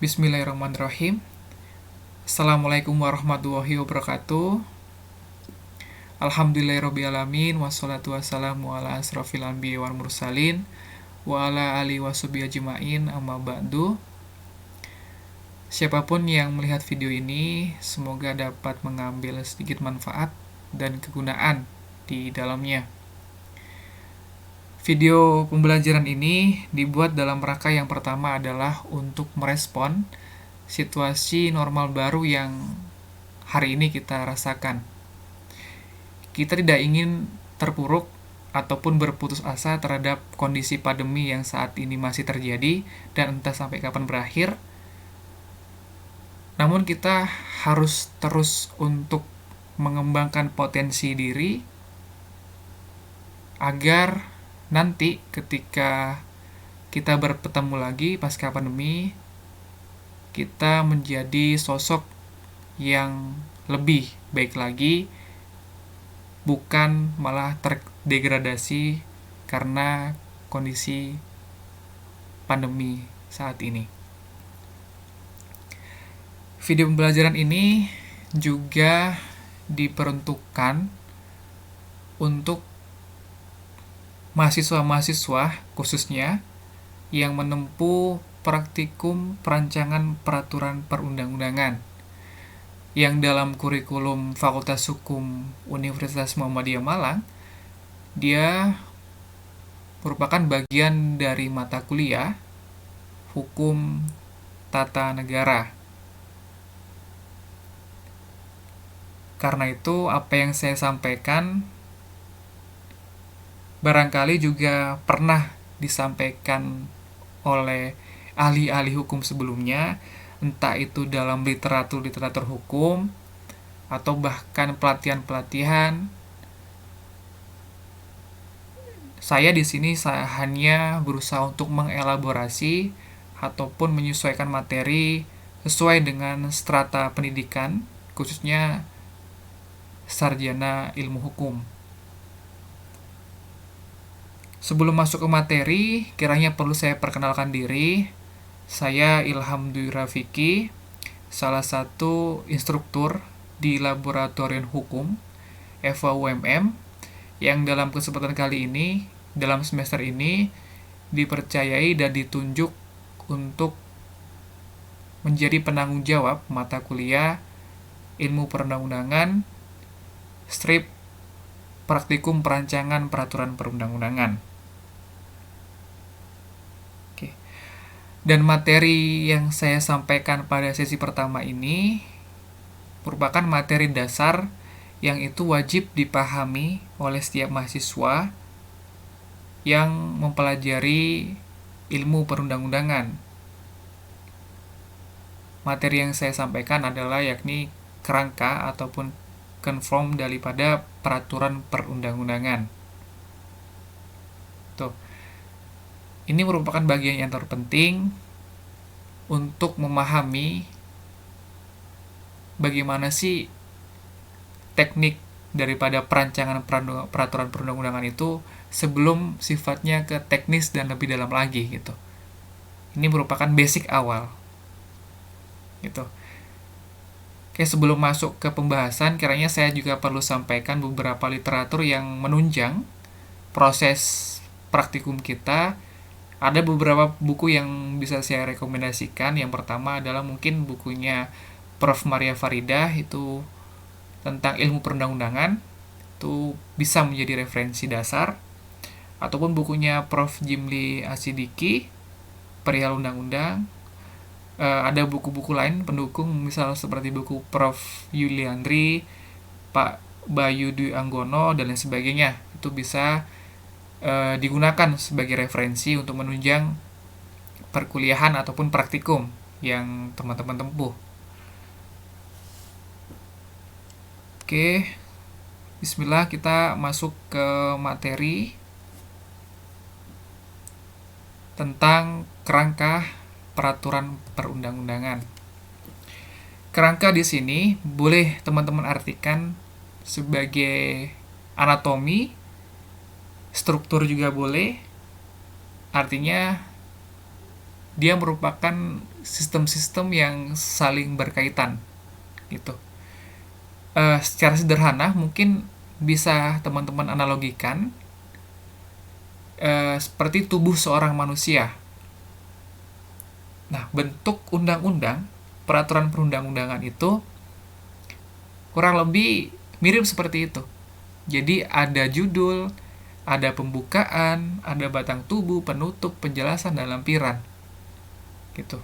Bismillahirrahmanirrahim. Assalamualaikum warahmatullahi wabarakatuh. Alhamdulillahirrabbilalamin. Wassalatu wassalamu ala asrafil anbiya wal mursalin wa ala alihi washabihi ajmain, amma ba'du. Siapapun yang melihat video ini, semoga dapat mengambil sedikit manfaat dan kegunaan di dalamnya. Video pembelajaran ini dibuat dalam rangka yang pertama adalah untuk merespon situasi normal baru yang hari ini kita rasakan. Kita tidak ingin terpuruk ataupun berputus asa terhadap kondisi pandemi yang saat ini masih terjadi dan entah sampai kapan berakhir. Namun kita harus terus untuk mengembangkan potensi diri agar nanti ketika kita bertemu lagi pasca pandemi, kita menjadi sosok yang lebih baik lagi, bukan malah terdegradasi karena kondisi pandemi saat ini. Video pembelajaran ini juga diperuntukkan untuk mahasiswa-mahasiswa khususnya yang menempuh praktikum perancangan peraturan perundang-undangan yang dalam kurikulum Fakultas Hukum Universitas Muhammadiyah Malang, dia merupakan bagian dari mata kuliah Hukum Tata Negara. Karena itu, apa yang saya sampaikan barangkali juga pernah disampaikan oleh ahli-ahli hukum sebelumnya, entah itu dalam literatur hukum atau bahkan pelatihan-pelatihan. Saya di sini hanya berusaha untuk mengelaborasi ataupun menyesuaikan materi sesuai dengan strata pendidikan, khususnya sarjana ilmu hukum. Sebelum masuk ke materi, kiranya perlu saya perkenalkan diri. Saya Ilham Dwi Rafiki, salah satu instruktur di Laboratorium Hukum FAUMM, yang dalam kesempatan kali ini, dalam semester ini, dipercayai dan ditunjuk untuk menjadi penanggung jawab mata kuliah Ilmu Perundang-undangan, strip Praktikum Perancangan Peraturan Perundang-undangan. Dan materi yang saya sampaikan pada sesi pertama ini merupakan materi dasar yang itu wajib dipahami oleh setiap mahasiswa yang mempelajari ilmu perundang-undangan. Materi yang saya sampaikan adalah yakni kerangka ataupun konform daripada peraturan perundang-undangan. Tuh. Ini merupakan bagian yang terpenting untuk memahami bagaimana sih teknik daripada perancangan peraturan perundang-undangan itu sebelum sifatnya ke teknis dan lebih dalam lagi gitu. Ini merupakan basic awal. Gitu. Oke, sebelum masuk ke pembahasan, kiranya saya juga perlu sampaikan beberapa literatur yang menunjang proses praktikum kita. Ada beberapa buku yang bisa saya rekomendasikan. Yang pertama adalah mungkin bukunya Prof. Maria Faridah, itu tentang ilmu perundang-undangan. Itu bisa menjadi referensi dasar. Ataupun bukunya Prof. Jimli Asidiki, Perihal Undang-Undang. Ada buku-buku lain pendukung, misal seperti buku Prof. Yuliandri, Pak Bayu Dwi Anggono, dan lain sebagainya. Itu bisa digunakan sebagai referensi untuk menunjang perkuliahan ataupun praktikum yang teman-teman tempuh. Oke, bismillah, kita masuk ke materi tentang kerangka peraturan perundang-undangan. Kerangka di sini boleh teman-teman artikan sebagai anatomi, struktur juga boleh. Artinya dia merupakan sistem-sistem yang saling berkaitan gitu. Secara sederhana mungkin bisa teman-teman analogikan seperti tubuh seorang manusia. Nah, bentuk undang-undang, peraturan perundang-undangan itu kurang lebih mirip seperti itu. Jadi ada judul, ada pembukaan, ada batang tubuh, penutup, penjelasan, dan lampiran. Gitu.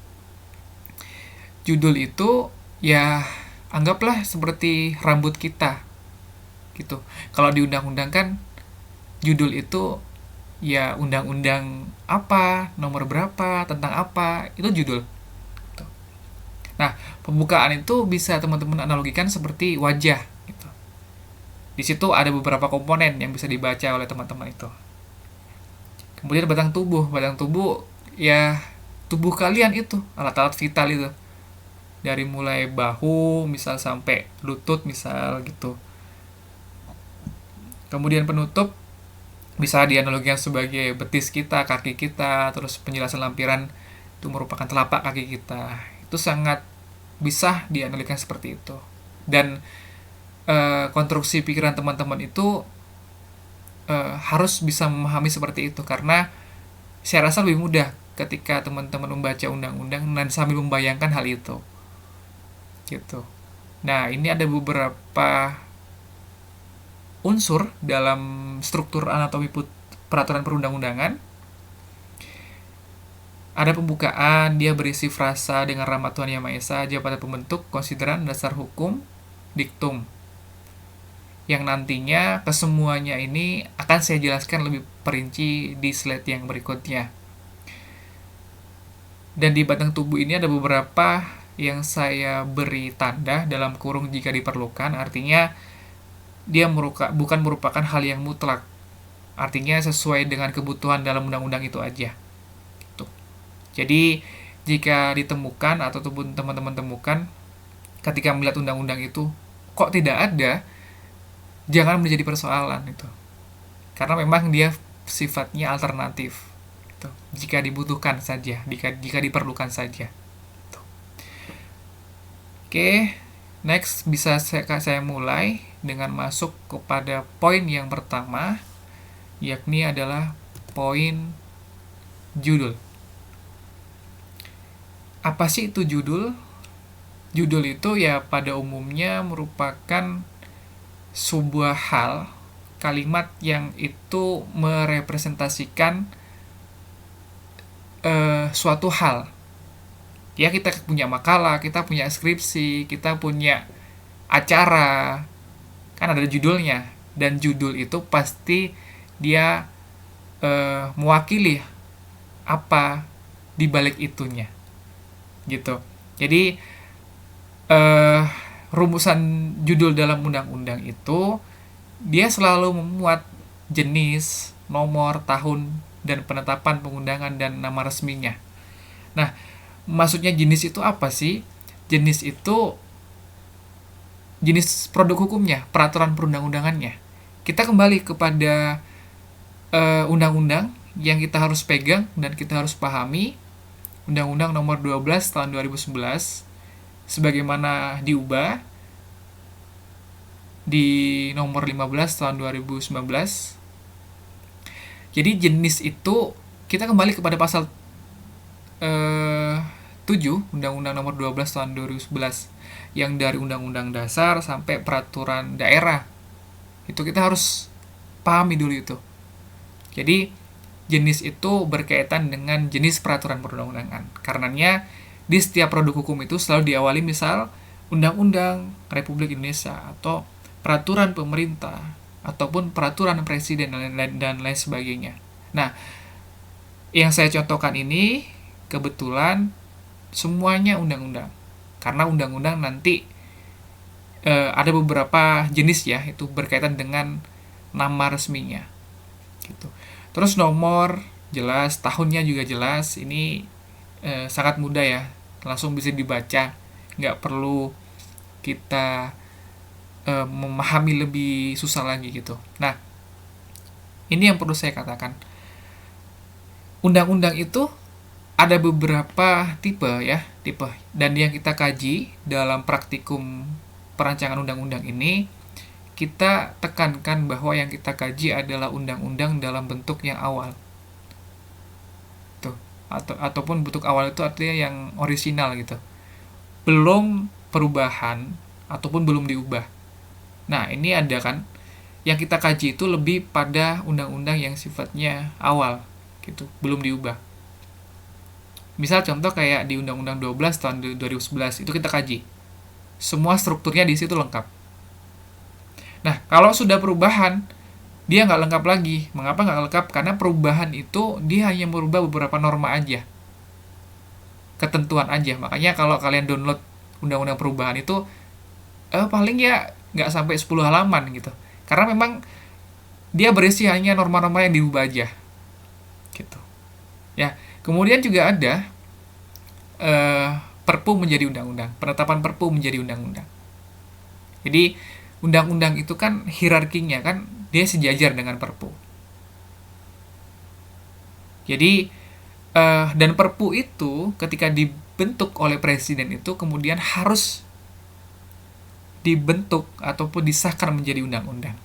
Judul itu ya anggaplah seperti rambut kita. Gitu. Kalau di undang-undang kan judul itu ya undang-undang apa, nomor berapa, tentang apa, itu judul. Gitu. Nah, pembukaan itu bisa teman-teman analogikan seperti wajah. Gitu. Di situ ada beberapa komponen yang bisa dibaca oleh teman-teman itu. Kemudian batang tubuh ya tubuh kalian itu, alat-alat vital itu. Dari mulai bahu, misal sampai lutut, misal gitu. Kemudian penutup bisa dianalogikan sebagai betis kita, kaki kita, terus penjelasan lampiran itu merupakan telapak kaki kita. Itu sangat bisa dianalogikan seperti itu. Dan konstruksi pikiran teman-teman itu harus bisa memahami seperti itu, karena saya rasa lebih mudah ketika teman-teman membaca undang-undang dan sambil membayangkan hal itu gitu. Nah, ini ada beberapa unsur dalam struktur anatomi peraturan perundang-undangan. Ada pembukaan, dia berisi frasa dengan rahmat Tuhan Yang Maha Esa, jabatan pembentuk, konsideran, dasar hukum, diktum. Yang nantinya kesemuanya ini akan saya jelaskan lebih perinci di slide yang berikutnya. Dan di batang tubuh ini ada beberapa yang saya beri tanda dalam kurung jika diperlukan, artinya dia bukan merupakan hal yang mutlak, artinya sesuai dengan kebutuhan dalam undang-undang itu aja. Tuh. Jadi jika ditemukan atau teman-teman temukan ketika melihat undang-undang itu kok tidak ada, jangan menjadi persoalan itu, karena memang dia sifatnya alternatif gitu. Jika dibutuhkan saja, jika diperlukan saja. Oke, next bisa saya mulai dengan masuk kepada poin yang pertama, yakni adalah poin judul. Apa sih itu judul? Judul itu ya pada umumnya merupakan sebuah hal, kalimat yang itu merepresentasikan suatu hal. Ya, kita punya makalah, kita punya skripsi, kita punya acara, kan ada judulnya. Dan judul itu pasti dia mewakili apa di balik itunya, gitu. Jadi rumusan judul dalam undang-undang itu dia selalu memuat jenis, nomor, tahun, dan penetapan pengundangan dan nama resminya. Nah, maksudnya jenis itu apa sih? Jenis itu jenis produk hukumnya, peraturan perundang-undangannya. Kita kembali kepada undang-undang yang kita harus pegang dan kita harus pahami. Undang-Undang Nomor 12 Tahun 2011 sebagaimana diubah di Nomor 15 Tahun 2019. Jadi jenis itu kita kembali kepada pasal 7 Undang-Undang Nomor 12 Tahun 2011 yang dari Undang-Undang Dasar sampai peraturan daerah. Itu kita harus pahami dulu itu. Jadi jenis itu berkaitan dengan jenis peraturan perundang-undangan. Karenanya di setiap produk hukum itu selalu diawali misal Undang-Undang Republik Indonesia atau peraturan pemerintah ataupun peraturan presiden dan lain sebagainya. Nah, yang saya contohkan ini kebetulan semuanya undang-undang. Karena undang-undang nanti ada beberapa jenis ya, itu berkaitan dengan nama resminya. Gitu. Terus nomor jelas, tahunnya juga jelas. Ini sangat mudah ya, langsung bisa dibaca, nggak perlu kita memahami lebih susah lagi gitu. Nah, ini yang perlu saya katakan. Undang-undang itu ada beberapa tipe, dan yang kita kaji dalam praktikum perancangan undang-undang ini, kita tekankan bahwa yang kita kaji adalah undang-undang dalam bentuk yang awal. Tuh, ataupun bentuk awal itu artinya yang orisinal gitu. Belum perubahan ataupun belum diubah. Nah, ini ada kan yang kita kaji itu lebih pada undang-undang yang sifatnya awal gitu, belum diubah. Misal contoh kayak di Undang-Undang 12 tahun 2011 itu kita kaji. Semua strukturnya di situ lengkap. Nah, kalau sudah perubahan, dia nggak lengkap lagi. Mengapa nggak lengkap? Karena perubahan itu dia hanya merubah beberapa norma aja, ketentuan aja. Makanya kalau kalian download undang-undang perubahan itu, paling ya nggak sampai 10 halaman gitu. Karena memang dia berisi hanya norma-norma yang diubah aja, gitu. Ya, kemudian juga ada Perpu menjadi undang-undang, penetapan Perpu menjadi undang-undang. Jadi undang-undang itu kan hierarkinya kan dia sejajar dengan Perpu. Jadi dan Perpu itu ketika dibentuk oleh presiden itu kemudian harus dibentuk ataupun disahkan menjadi undang-undang.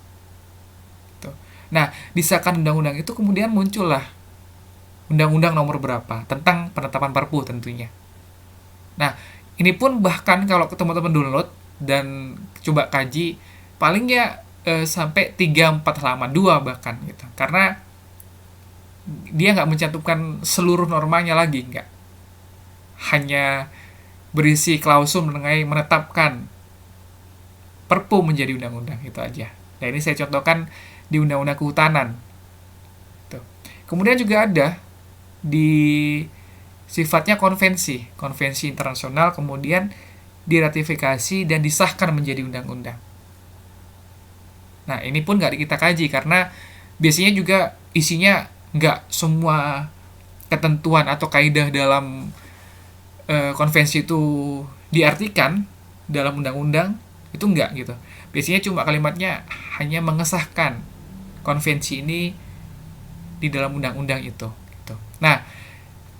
Nah, disahkan undang-undang itu kemudian muncullah undang-undang nomor berapa tentang penetapan Perpu tentunya. Nah, ini pun bahkan kalau teman-teman download dan coba kaji, paling ya sampai 3-4 halaman, 2 bahkan gitu. Karena dia nggak mencantumkan seluruh normanya lagi, nggak. Hanya berisi klausul mengenai menetapkan Perpu menjadi undang-undang, itu aja. Nah, ini saya contohkan di Undang-Undang Kehutanan. Tuh. Kemudian juga ada di sifatnya konvensi internasional, kemudian diratifikasi dan disahkan menjadi undang-undang. Nah, ini pun nggak kita kaji karena biasanya juga isinya nggak semua ketentuan atau kaidah dalam konvensi itu diartikan dalam undang-undang, itu nggak gitu. Biasanya cuma kalimatnya hanya mengesahkan konvensi ini di dalam undang-undang itu. Gitu. Nah,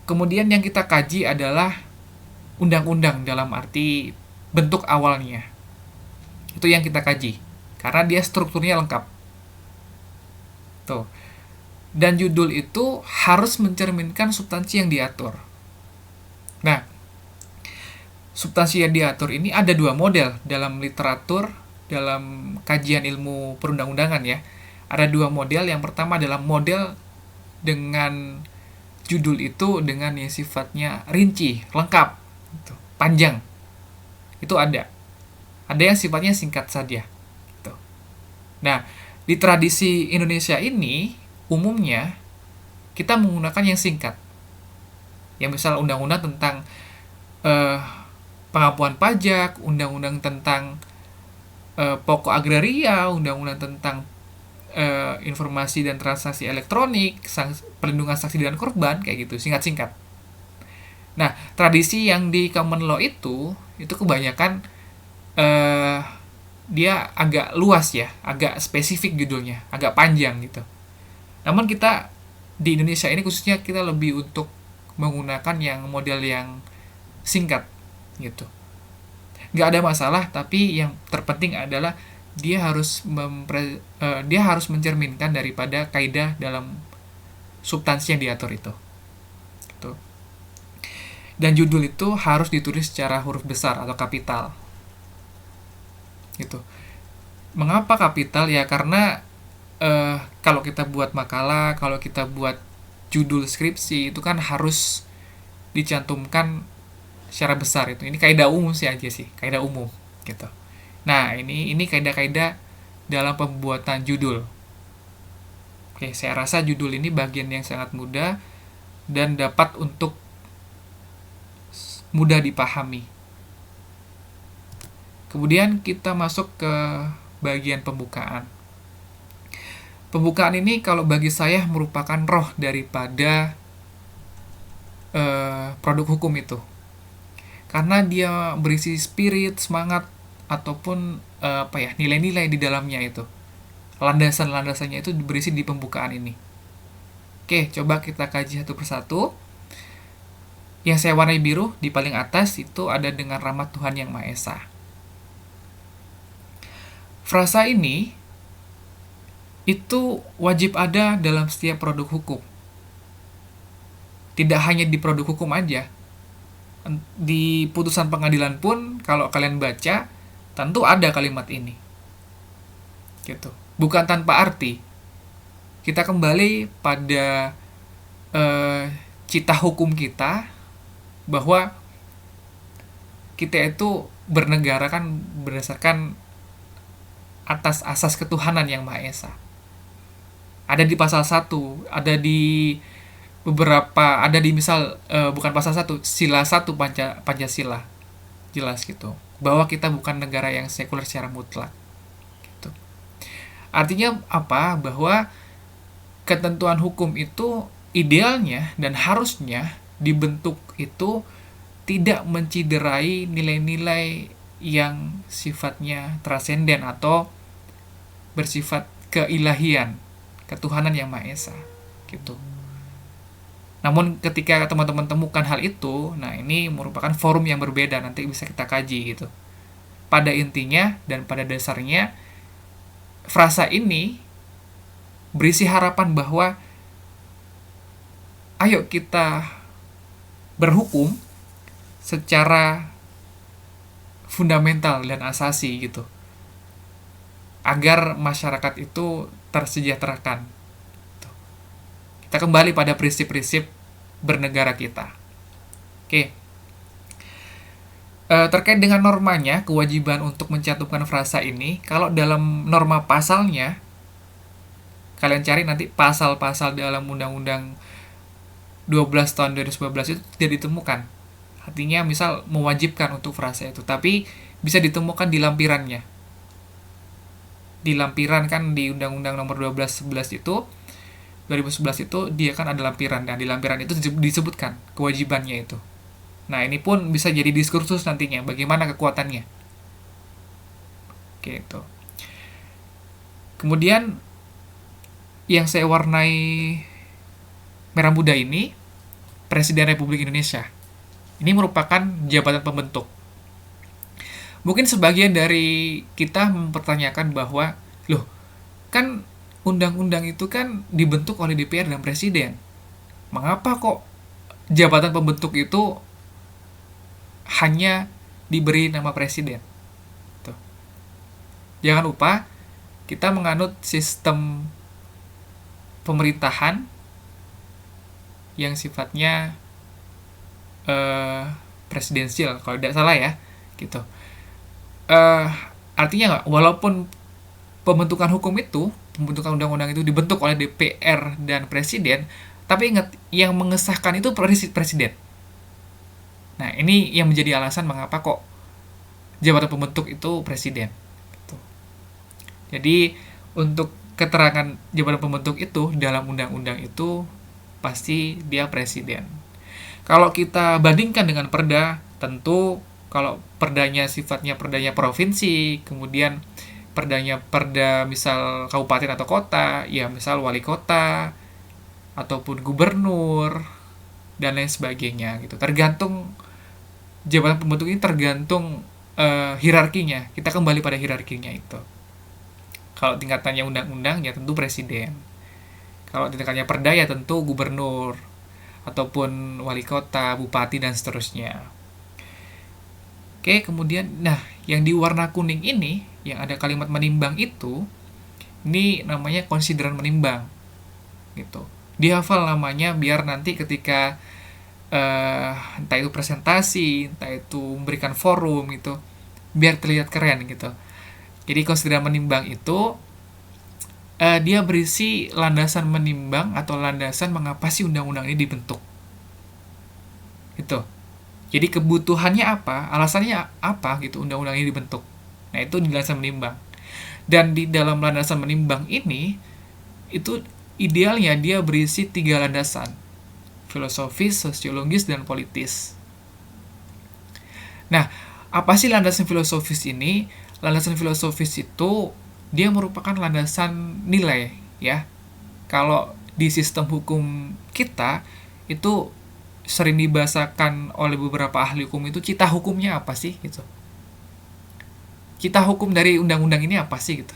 kemudian yang kita kaji adalah undang-undang dalam arti bentuk awalnya. Itu yang kita kaji. Karena dia strukturnya lengkap. Tuh. Dan judul itu harus mencerminkan substansi yang diatur. Nah, substansi yang diatur ini ada 2 model dalam literatur, dalam kajian ilmu perundang-undangan ya. Ada 2 model. Yang pertama adalah model dengan judul itu dengan yang sifatnya rinci, lengkap, gitu, panjang. Itu ada. Ada yang sifatnya singkat saja. Gitu. Nah, di tradisi Indonesia ini, umumnya kita menggunakan yang singkat. Yang misal undang-undang tentang pengampuan pajak, undang-undang tentang pokok agraria, undang-undang tentang informasi dan transaksi elektronik, perlindungan saksi dan korban, kayak gitu, singkat-singkat. Nah, tradisi yang di common law itu kebanyakan dia agak luas ya, agak spesifik judulnya, agak panjang gitu. Namun kita di Indonesia ini khususnya kita lebih untuk menggunakan yang model yang singkat gitu. Nggak ada masalah, tapi yang terpenting adalah dia harus mencerminkan daripada kaidah dalam substansi yang diatur itu. Gitu. Dan judul itu harus ditulis secara huruf besar atau kapital. Gitu. Mengapa kapital? Ya karena kalau kita buat makalah, kalau kita buat judul skripsi itu kan harus dicantumkan secara besar itu. Ini kaidah umum sih aja sih, kaidah umum gitu. Nah, ini kaidah-kaidah dalam pembuatan judul. Oke, saya rasa judul ini bagian yang sangat mudah dan dapat untuk mudah dipahami. Kemudian kita masuk ke bagian pembukaan. Pembukaan ini kalau bagi saya merupakan roh daripada produk hukum itu. Karena dia berisi spirit, semangat, ataupun nilai-nilai di dalamnya itu. Landasan-landasannya itu berisi di pembukaan ini. Oke, coba kita kaji satu persatu. Yang saya warnai biru di paling atas itu ada dengan rahmat Tuhan Yang Maha Esa. Frasa ini itu wajib ada dalam setiap produk hukum. Tidak hanya di produk hukum aja. Di putusan pengadilan pun kalau kalian baca tentu ada kalimat ini. Gitu. Bukan tanpa arti. Kita kembali pada cita hukum kita bahwa kita itu bernegara kan berdasarkan atas asas ketuhanan Yang Maha Esa. Ada di pasal 1, ada di beberapa, ada di misal bukan pasal 1, sila 1 Pancasila. Jelas gitu. Bahwa kita bukan negara yang sekuler secara mutlak. Gitu. Artinya apa? Bahwa ketentuan hukum itu idealnya dan harusnya dibentuk itu tidak menciderai nilai-nilai yang sifatnya transenden atau bersifat keilahian, ketuhanan Yang Maha Esa, gitu. Namun ketika teman-teman temukan hal itu, nah ini merupakan forum yang berbeda, nanti bisa kita kaji gitu. Pada intinya dan pada dasarnya, frasa ini berisi harapan bahwa ayo kita berhukum secara fundamental dan asasi gitu, agar masyarakat itu tersejahterakan. Kita kembali pada prinsip-prinsip bernegara kita. Oke. Terkait dengan normanya, kewajiban untuk mencantumkan frasa ini, kalau dalam norma pasalnya, kalian cari nanti pasal-pasal dalam Undang-Undang 12 tahun 2011 itu tidak ditemukan. Artinya misal mewajibkan untuk frasa itu, tapi bisa ditemukan di lampirannya. Di lampiran kan di Undang-Undang nomor 12 itu 2011 itu dia kan ada lampiran, dan di lampiran itu disebutkan kewajibannya itu. Nah, ini pun bisa jadi diskursus nantinya bagaimana kekuatannya. Gitu. Kemudian yang saya warnai merah muda ini Presiden Republik Indonesia. Ini merupakan jabatan pembentuk. Mungkin sebagian dari kita mempertanyakan bahwa, loh, kan undang-undang itu kan dibentuk oleh DPR dan Presiden. Mengapa kok jabatan pembentuk itu hanya diberi nama Presiden? Tuh. Jangan lupa, kita menganut sistem pemerintahan yang sifatnya presidensial, kalau tidak salah ya, gitu. Artinya nggak, walaupun pembentukan hukum itu, pembentukan undang-undang itu dibentuk oleh DPR dan Presiden, tapi ingat, yang mengesahkan itu Presiden. Nah, ini yang menjadi alasan mengapa kok jabatan pembentuk itu Presiden. Gitu. Jadi, untuk keterangan jabatan pembentuk itu dalam undang-undang itu pasti dia Presiden. Kalau kita bandingkan dengan perda, tentu kalau perdanya sifatnya perdanya provinsi, kemudian perda misal kabupaten atau kota, ya misal wali kota ataupun gubernur dan lain sebagainya gitu. Tergantung jabatan pembentuk ini, tergantung hierarkinya. Kita kembali pada hierarkinya itu. Kalau tingkatannya undang-undang ya tentu presiden. Kalau tingkatannya perda ya tentu gubernur ataupun wali kota, bupati dan seterusnya. Oke, kemudian nah, yang di warna kuning ini yang ada kalimat menimbang itu, ini namanya konsideran menimbang. Gitu. Dihafal namanya biar nanti ketika entah itu presentasi, entah itu memberikan forum gitu, biar terlihat keren gitu. Jadi konsideran menimbang itu dia berisi landasan menimbang atau landasan mengapa sih undang-undang ini dibentuk. Gitu. Jadi kebutuhannya apa, alasannya apa gitu undang-undang ini dibentuk. Nah, itu di landasan menimbang. Dan di dalam landasan menimbang ini, itu idealnya dia berisi 3 landasan. Filosofis, sosiologis, dan politis. Nah, apa sih landasan filosofis ini? Landasan filosofis itu dia merupakan landasan nilai, ya. Kalau di sistem hukum kita itu sering dibahasakan oleh beberapa ahli hukum itu, cita hukumnya apa sih gitu. Cita hukum dari undang-undang ini apa sih gitu.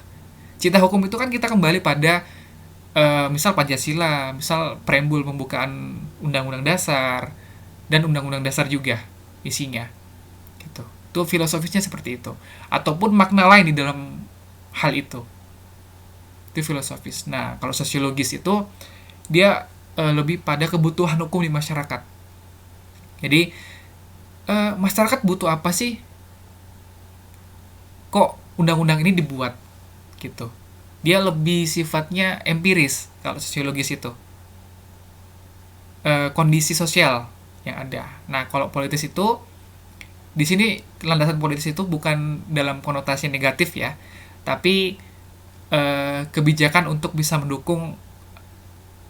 Cita hukum itu kan kita kembali pada misal Pancasila, misal preambul pembukaan Undang-Undang Dasar dan Undang-Undang Dasar juga isinya gitu. Itu filosofisnya seperti itu. Ataupun makna lain di dalam hal itu. Itu filosofis. Nah, kalau sosiologis itu dia lebih pada kebutuhan hukum di masyarakat. Jadi masyarakat butuh apa sih? Kok undang-undang ini dibuat gitu. Dia lebih sifatnya empiris kalau sosiologis itu. Kondisi sosial yang ada. Nah, kalau politis itu di sini landasan politis itu bukan dalam konotasi negatif ya, tapi kebijakan untuk bisa mendukung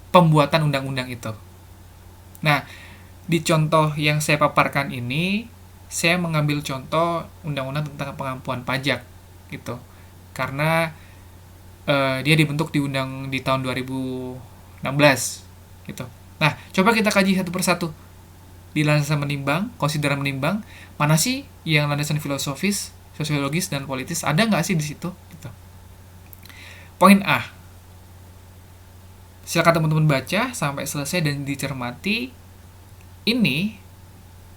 pembuatan undang-undang itu. Nah, di contoh yang saya paparkan ini, saya mengambil contoh undang-undang tentang pengampuan pajak gitu. Karena dia dibentuk di tahun 2016 gitu. Nah, coba kita kaji satu persatu. Di landasan menimbang, konsideran menimbang, mana sih yang landasan filosofis, sosiologis, dan politis, ada nggak sih di situ? Gitu. Poin A. Silakan teman-teman baca sampai selesai dan dicermati. Ini,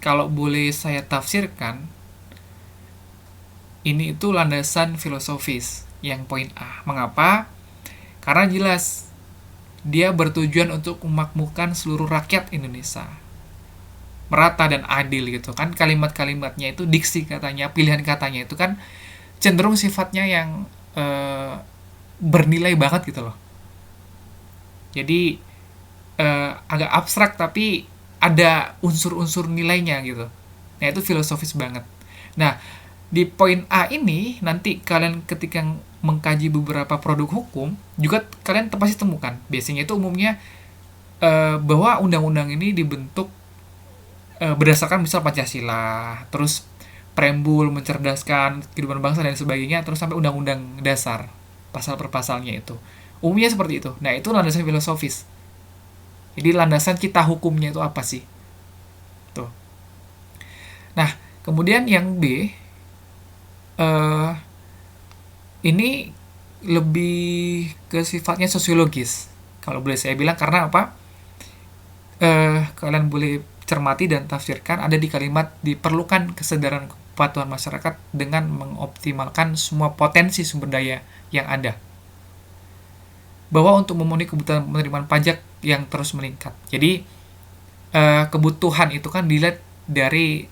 kalau boleh saya tafsirkan, ini itu landasan filosofis yang poin A. Mengapa? Karena jelas dia bertujuan untuk memakmurkan seluruh rakyat Indonesia, merata dan adil gitu kan. Kalimat-kalimatnya itu, diksi katanya, pilihan katanya itu kan cenderung sifatnya yang bernilai banget gitu loh. Jadi agak abstrak tapi ada unsur-unsur nilainya gitu. Nah, itu filosofis banget. Nah, di poin A ini nanti kalian ketika mengkaji beberapa produk hukum juga kalian pasti temukan. Biasanya itu umumnya bahwa undang-undang ini dibentuk berdasarkan misal Pancasila, terus preambul mencerdaskan kehidupan bangsa dan sebagainya, terus sampai undang-undang dasar pasal per pasalnya itu. Umumnya seperti itu. Nah, itu landasan filosofis. Jadi landasan cita hukumnya itu apa sih? Tuh. Nah, kemudian yang B, ini lebih ke sifatnya sosiologis. Kalau boleh saya bilang, karena apa? Kalian boleh cermati dan tafsirkan ada di kalimat diperlukan kesadaran kepatuhan masyarakat dengan mengoptimalkan semua potensi sumber daya yang ada. Bahwa untuk memenuhi kebutuhan penerimaan pajak yang terus meningkat. Jadi kebutuhan itu kan dilihat dari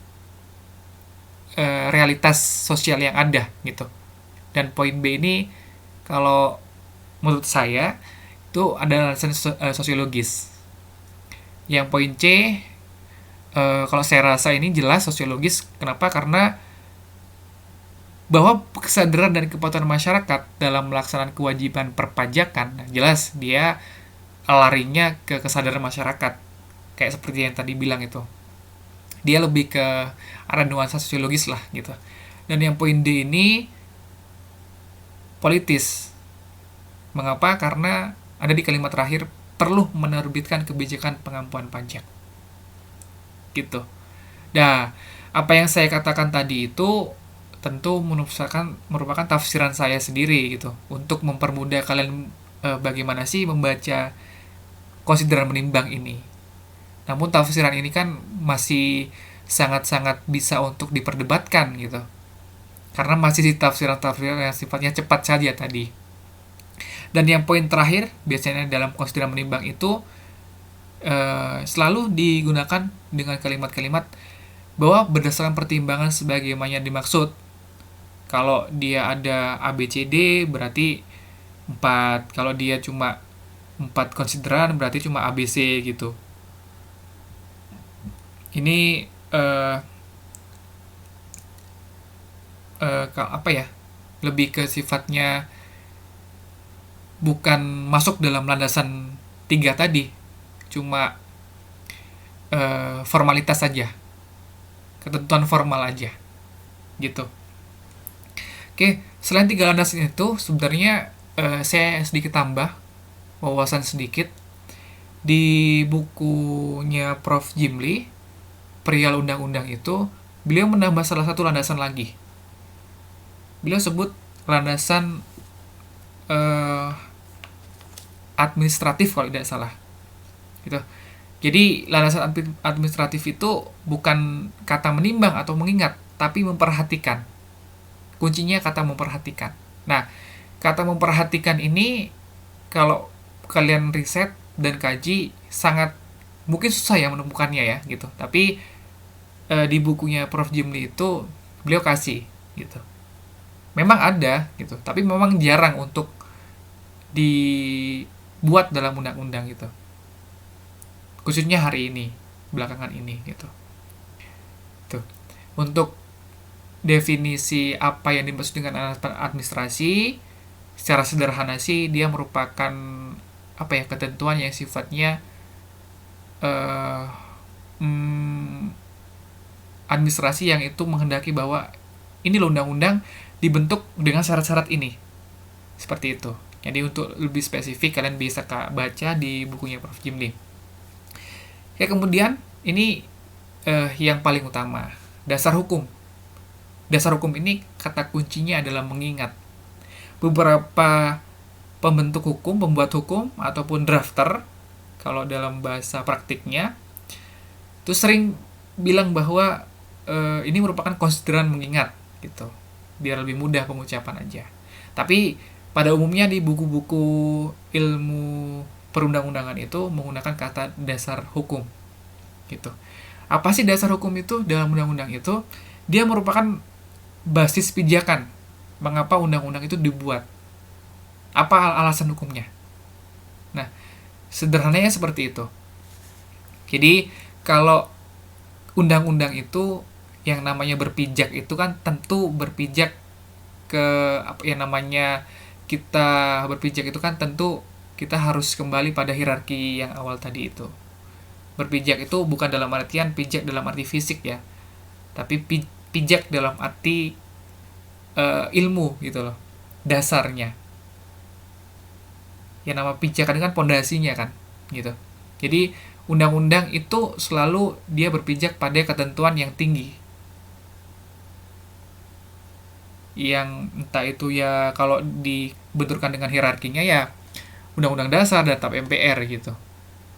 realitas sosial yang ada gitu. Dan poin B ini kalau menurut saya itu adalah alasan sosiologis. Yang poin C kalau saya rasa ini jelas sosiologis. Kenapa? Karena bahwa kesadaran dan kepatuhan masyarakat dalam melaksanakan kewajiban perpajakan, nah jelas dia larinya ke kesadaran masyarakat. Kayak seperti yang tadi bilang itu. Dia lebih ke arah nuansa sosiologis lah gitu. Dan yang poin D ini politis. Mengapa? Karena ada di kalimat terakhir perlu menerbitkan kebijakan pengampuan pajak. Gitu. Nah, apa yang saya katakan tadi itu tentu merupakan tafsiran saya sendiri gitu untuk mempermudah kalian bagaimana sih membaca konsideran menimbang ini. Namun tafsiran ini kan masih sangat-sangat bisa untuk diperdebatkan gitu. Karena masih di tafsiran-tafsiran yang sifatnya cepat saja tadi. Dan yang poin terakhir biasanya dalam konsideran menimbang itu selalu digunakan dengan kalimat-kalimat bahwa berdasarkan pertimbangan sebagaimana dimaksud. Kalau dia ada ABCD berarti 4. Kalau dia cuma 4 konsideran berarti cuma ABC gitu. Ini apa ya? Lebih ke sifatnya bukan masuk dalam landasan 3 tadi. Cuma formalitas saja. Ketentuan formal aja. Gitu. Oke, selain 3 landasan itu sebenarnya saya sedikit tambah wawasan sedikit Di bukunya Prof. Jimli, Perihal Undang-Undang itu, beliau menambah salah satu landasan lagi. Beliau sebut landasan eh, administratif kalau tidak salah. Gitu. Jadi landasan administratif itu bukan kata menimbang atau mengingat, tapi memperhatikan. Kuncinya kata memperhatikan. Nah, kata memperhatikan ini kalau kalian riset dan kaji sangat mungkin susah ya menemukannya ya gitu. Tapi di bukunya Prof. Jimli itu beliau kasih gitu. Memang ada gitu, tapi memang jarang untuk dibuat dalam undang-undang gitu. Khususnya hari ini, belakangan ini gitu. Tuh. Untuk definisi apa yang dimaksud dengan administrasi, secara sederhana sih dia merupakan apa ya, ketentuan yang sifatnya eh, hmm, administrasi yang itu menghendaki bahwa ini loh undang-undang dibentuk dengan syarat-syarat ini, seperti itu. Jadi untuk lebih spesifik kalian bisa baca di bukunya Prof. Jimli. Ya, kemudian ini yang paling utama, dasar hukum. Dasar hukum ini kata kuncinya adalah mengingat. Beberapa pembentuk hukum, pembuat hukum, ataupun drafter, kalau dalam bahasa praktiknya, itu sering bilang bahwa ini merupakan konsideran mengingat, gitu. Biar lebih mudah pengucapan aja. Tapi pada umumnya di buku-buku ilmu perundang-undangan itu menggunakan kata dasar hukum, gitu. Apa sih dasar hukum itu dalam undang-undang itu? Dia merupakan basis pijakan mengapa undang-undang itu dibuat. Apa alasan hukumnya? Nah, sederhananya seperti itu. Jadi, kalau undang-undang itu yang namanya berpijak itu kan tentu berpijak ke apa yang namanya, kita berpijak itu kan tentu kita harus kembali pada hierarki yang awal tadi itu. Berpijak itu bukan dalam artian pijak dalam arti fisik ya, tapi pijak dalam arti ilmu gitu loh, dasarnya. Yang nama pijakan kan pondasinya kan, gitu. Jadi undang-undang itu selalu dia berpijak pada ketentuan yang tinggi, yang entah itu ya kalau dibenturkan dengan hierarkinya ya undang-undang dasar dan TAP MPR gitu.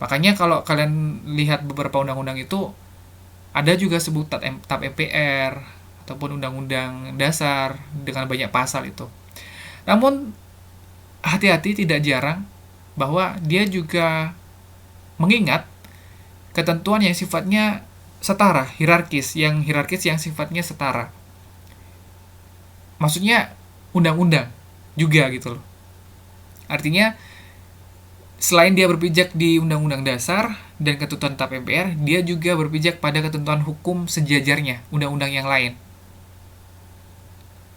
Makanya kalau kalian lihat beberapa undang-undang itu ada juga sebut TAP MPR ataupun undang-undang dasar dengan banyak pasal itu. Namun hati-hati, tidak jarang bahwa dia juga mengingat ketentuan yang sifatnya setara, hierarkis yang sifatnya setara. Maksudnya undang-undang juga gitu loh. Artinya selain dia berpijak di undang-undang dasar dan ketentuan TAP MPR, dia juga berpijak pada ketentuan hukum sejajarnya, undang-undang yang lain.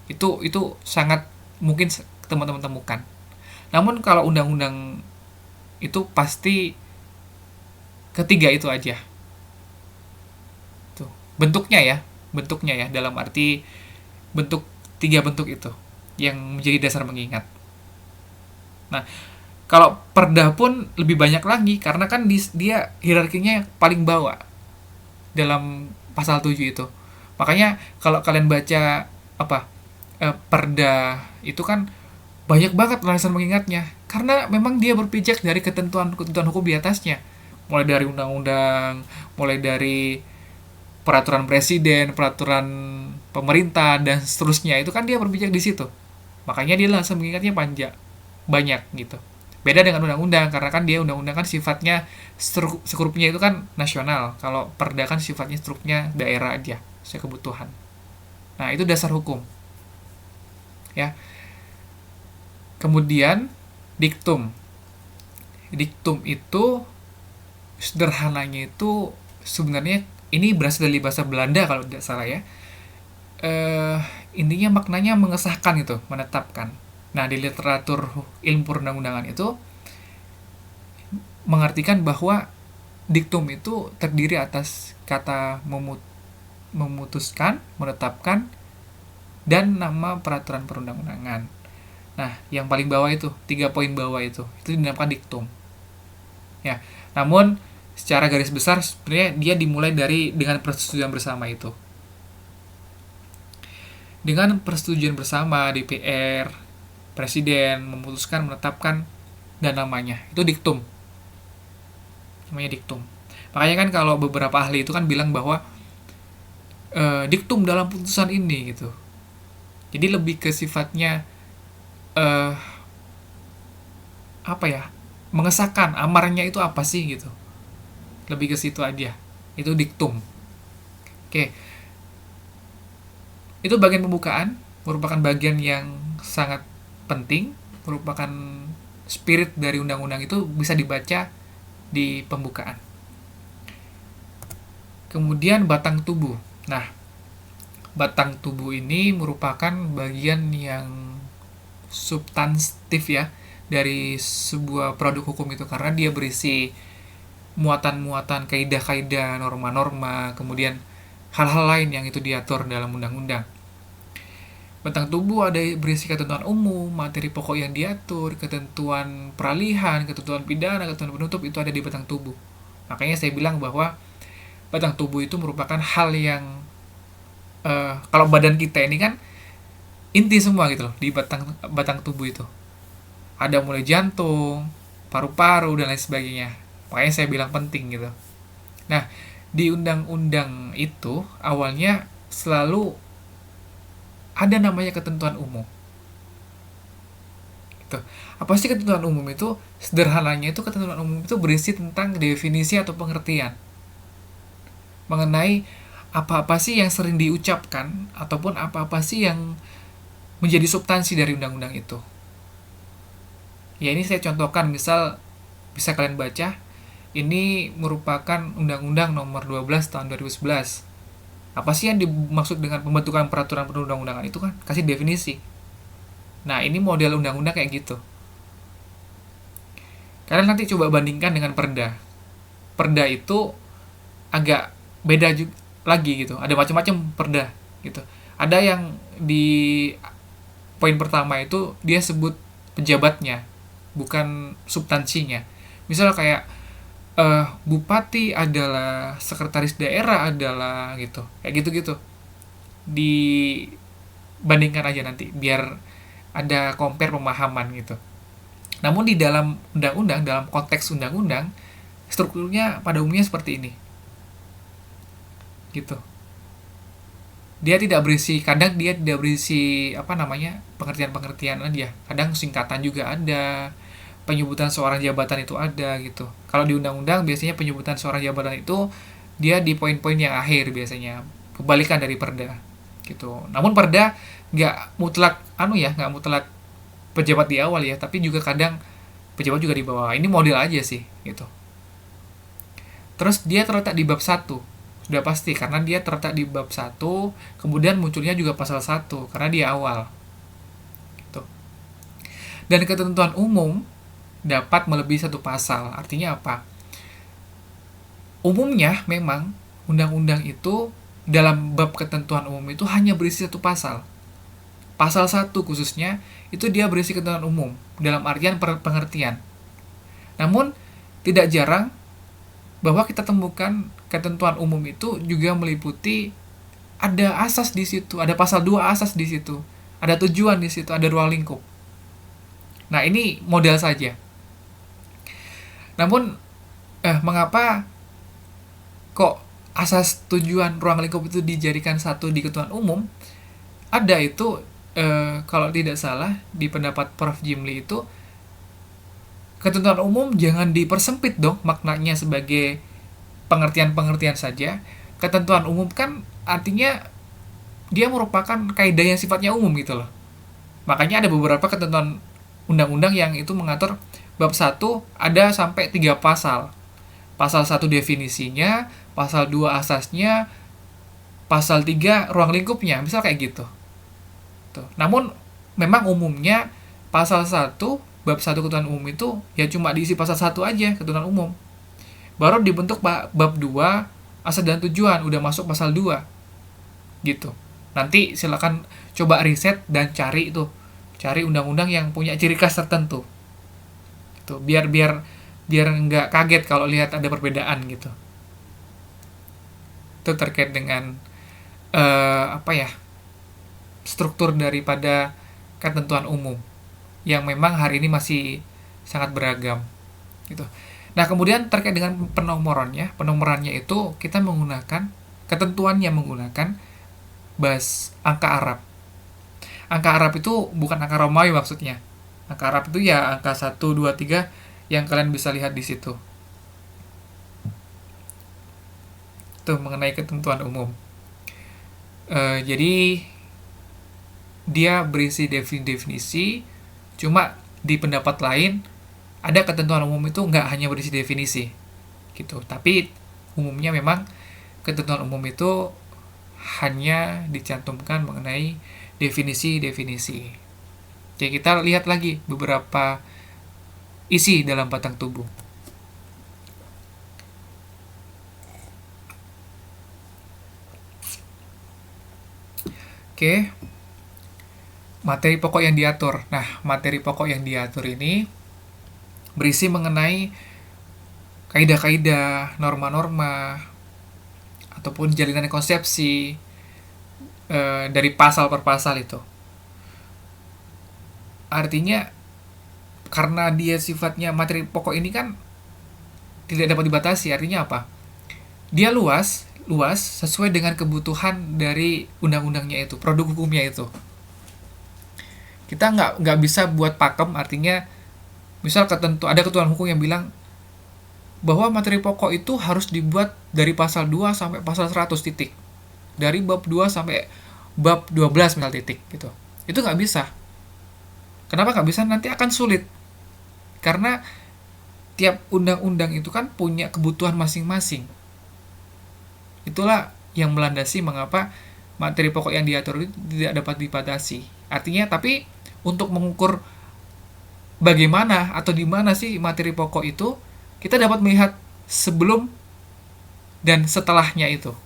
Itu sangat mungkin teman-teman temukan. Namun kalau undang-undang itu pasti ketiga itu aja. Tuh, bentuknya ya dalam arti tiga bentuk itu yang menjadi dasar mengingat. Nah, kalau perda pun lebih banyak lagi karena kan dia hierarkinya paling bawah dalam pasal 7 itu. Makanya kalau kalian baca perda itu kan banyak banget landasan mengingatnya karena memang dia berpijak dari ketentuan hukum di atasnya, mulai dari undang-undang, mulai dari peraturan presiden, peraturan pemerintah dan seterusnya, itu kan dia berpijak di situ. Makanya dia landasan mengingatnya banyak gitu. Beda dengan undang-undang karena kan dia undang-undang kan sifatnya struknya itu kan nasional. Kalau perda kan sifatnya struknya daerah aja, sesuai kebutuhan. Nah, itu dasar hukum. Ya. Kemudian diktum. Diktum itu sederhananya itu sebenarnya ini berasal dari bahasa Belanda kalau tidak salah ya. Intinya maknanya mengesahkan itu, menetapkan. Nah, di literatur ilmu perundang-undangan itu mengartikan bahwa diktum itu terdiri atas kata memutuskan, menetapkan, dan nama peraturan perundang-undangan. Nah, yang paling bawah itu, 3 poin bawah itu dinamakan diktum. ya. Namun secara garis besar sebenarnya dia dimulai dengan persetujuan bersama itu. Dengan persetujuan bersama DPR, Presiden memutuskan menetapkan dan namanya. Itu diktum. Namanya diktum. Makanya kan kalau beberapa ahli itu kan bilang bahwa diktum dalam putusan ini gitu. Jadi lebih ke sifatnya apa ya? Mengesahkan amarnya itu apa sih gitu. Lebih ke situ aja. Itu diktum. Oke. Itu bagian pembukaan, merupakan bagian yang sangat penting, merupakan spirit dari undang-undang itu bisa dibaca di pembukaan. Kemudian batang tubuh. Nah, batang tubuh ini merupakan bagian yang substantif ya dari sebuah produk hukum itu, karena dia berisi muatan-muatan kaidah-kaidah, norma-norma, kemudian hal-hal lain yang itu diatur dalam undang-undang. Batang tubuh ada berisi ketentuan umum, materi pokok yang diatur, ketentuan peralihan, ketentuan pidana, ketentuan penutup, itu ada di batang tubuh. Makanya saya bilang bahwa batang tubuh itu merupakan hal yang kalau badan kita ini kan inti semua gitu loh di batang tubuh itu. Ada mulai jantung, paru-paru dan lain sebagainya. Makanya saya bilang penting gitu. Nah, di undang-undang itu awalnya selalu ada namanya ketentuan umum. Gitu. Apa sih ketentuan umum itu? Sederhananya itu ketentuan umum itu berisi tentang definisi atau pengertian mengenai apa-apa sih yang sering diucapkan ataupun apa-apa sih yang menjadi substansi dari undang-undang itu. Ya, ini saya contohkan, misal bisa kalian baca. Ini merupakan Undang-Undang Nomor 12 Tahun 2011. Apa sih yang dimaksud dengan pembentukan peraturan perundang-undangan itu kan? Kasih definisi. Nah, ini model undang-undang kayak gitu. Kalian nanti coba bandingkan dengan perda. Perda itu agak beda juga lagi gitu. Ada macam-macam perda gitu. Ada yang di poin pertama itu dia sebut pejabatnya, bukan substansinya. Misal kayak bupati adalah, sekretaris daerah adalah gitu, kayak gitu-gitu. Dibandingkan aja nanti biar ada compare pemahaman gitu. Namun di dalam undang-undang, dalam konteks undang-undang, strukturnya pada umumnya seperti ini gitu. Kadang dia tidak berisi pengertian-pengertian aja, kadang singkatan juga ada, penyebutan seorang jabatan itu ada gitu. Kalau di undang-undang biasanya penyebutan seorang jabatan itu dia di poin-poin yang akhir biasanya, kebalikan dari perda gitu. Namun perda nggak mutlak nggak mutlak pejabat di awal ya, tapi juga kadang pejabat juga di bawah. Ini model aja sih gitu. Terus dia terletak di bab 1. Sudah pasti karena dia terletak di bab 1, kemudian munculnya juga pasal 1 karena dia awal. Gitu. Dan ketentuan umum dapat melebihi satu pasal. Artinya apa? Umumnya memang undang-undang itu dalam bab ketentuan umum itu hanya berisi satu pasal. Pasal 1 khususnya itu dia berisi ketentuan umum dalam artian pengertian. Namun tidak jarang bahwa kita temukan ketentuan umum itu juga meliputi ada asas di situ, ada pasal 2 asas di situ, ada tujuan di situ, ada ruang lingkup. Nah, ini modal saja. Namun mengapa kok asas, tujuan, ruang lingkup itu dijadikan satu di ketentuan umum? Ada itu kalau tidak salah di pendapat Prof. Jimli itu ketentuan umum jangan dipersempit dong maknanya sebagai pengertian-pengertian saja. Ketentuan umum kan artinya dia merupakan kaidah yang sifatnya umum gitu loh. Makanya ada beberapa ketentuan undang-undang yang itu mengatur bab 1 ada sampai 3 pasal. Pasal 1 definisinya, pasal 2 asasnya, pasal 3 ruang lingkupnya, misal kayak gitu. Tuh. Namun memang umumnya pasal 1, bab 1 ketentuan umum itu ya cuma diisi pasal 1 aja, ketentuan umum. Baru dibentuk bab 2, asas dan tujuan, udah masuk pasal 2. Gitu. Nanti silakan coba riset dan cari undang-undang yang punya ciri khas tertentu. Tuh, biar biar nggak kaget kalau lihat ada perbedaan gitu. Itu terkait dengan apa ya, struktur daripada ketentuan umum yang memang hari ini masih sangat beragam gitu. Nah, kemudian terkait dengan penomorannya itu kita menggunakan ketentuannya menggunakan angka Arab. Angka Arab itu bukan angka Romawi maksudnya. Angka Arab itu ya angka 1, 2, 3 yang kalian bisa lihat di situ. Itu mengenai ketentuan umum. Jadi dia berisi definisi, cuma di pendapat lain ada ketentuan umum itu nggak hanya berisi definisi gitu, tapi umumnya memang ketentuan umum itu hanya dicantumkan mengenai definisi-definisi. Oke, kita lihat lagi beberapa isi dalam batang tubuh. Oke, materi pokok yang diatur. Nah, materi pokok yang diatur ini berisi mengenai kaidah-kaidah, norma-norma, ataupun jalinan konsepsi dari pasal per pasal itu. Artinya, karena dia sifatnya materi pokok ini kan tidak dapat dibatasi, artinya apa? Dia luas sesuai dengan kebutuhan dari undang-undangnya itu, produk hukumnya itu. Kita nggak bisa buat pakem, artinya misal ada ketentuan hukum yang bilang bahwa materi pokok itu harus dibuat dari pasal 2 sampai pasal 100 titik. Dari bab 2 sampai bab 12 misal titik gitu. Itu nggak bisa. Kenapa nggak bisa? Nanti akan sulit. Karena tiap undang-undang itu kan punya kebutuhan masing-masing. Itulah yang melandasi mengapa materi pokok yang diatur itu tidak dapat dibatasi. Artinya, tapi untuk mengukur bagaimana atau di mana sih materi pokok itu, kita dapat melihat sebelum dan setelahnya itu.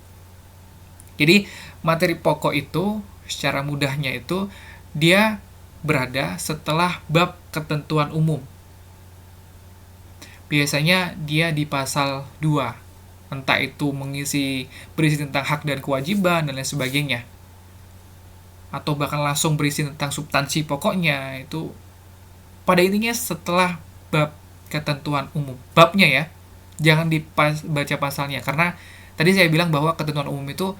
Jadi, materi pokok itu secara mudahnya itu dia berada setelah bab ketentuan umum. Biasanya dia di pasal 2. Entah itu berisi tentang hak dan kewajiban dan lain sebagainya. Atau bahkan langsung berisi tentang substansi pokoknya, itu pada intinya setelah bab ketentuan umum. Babnya ya, jangan dibaca pasalnya, karena tadi saya bilang bahwa ketentuan umum itu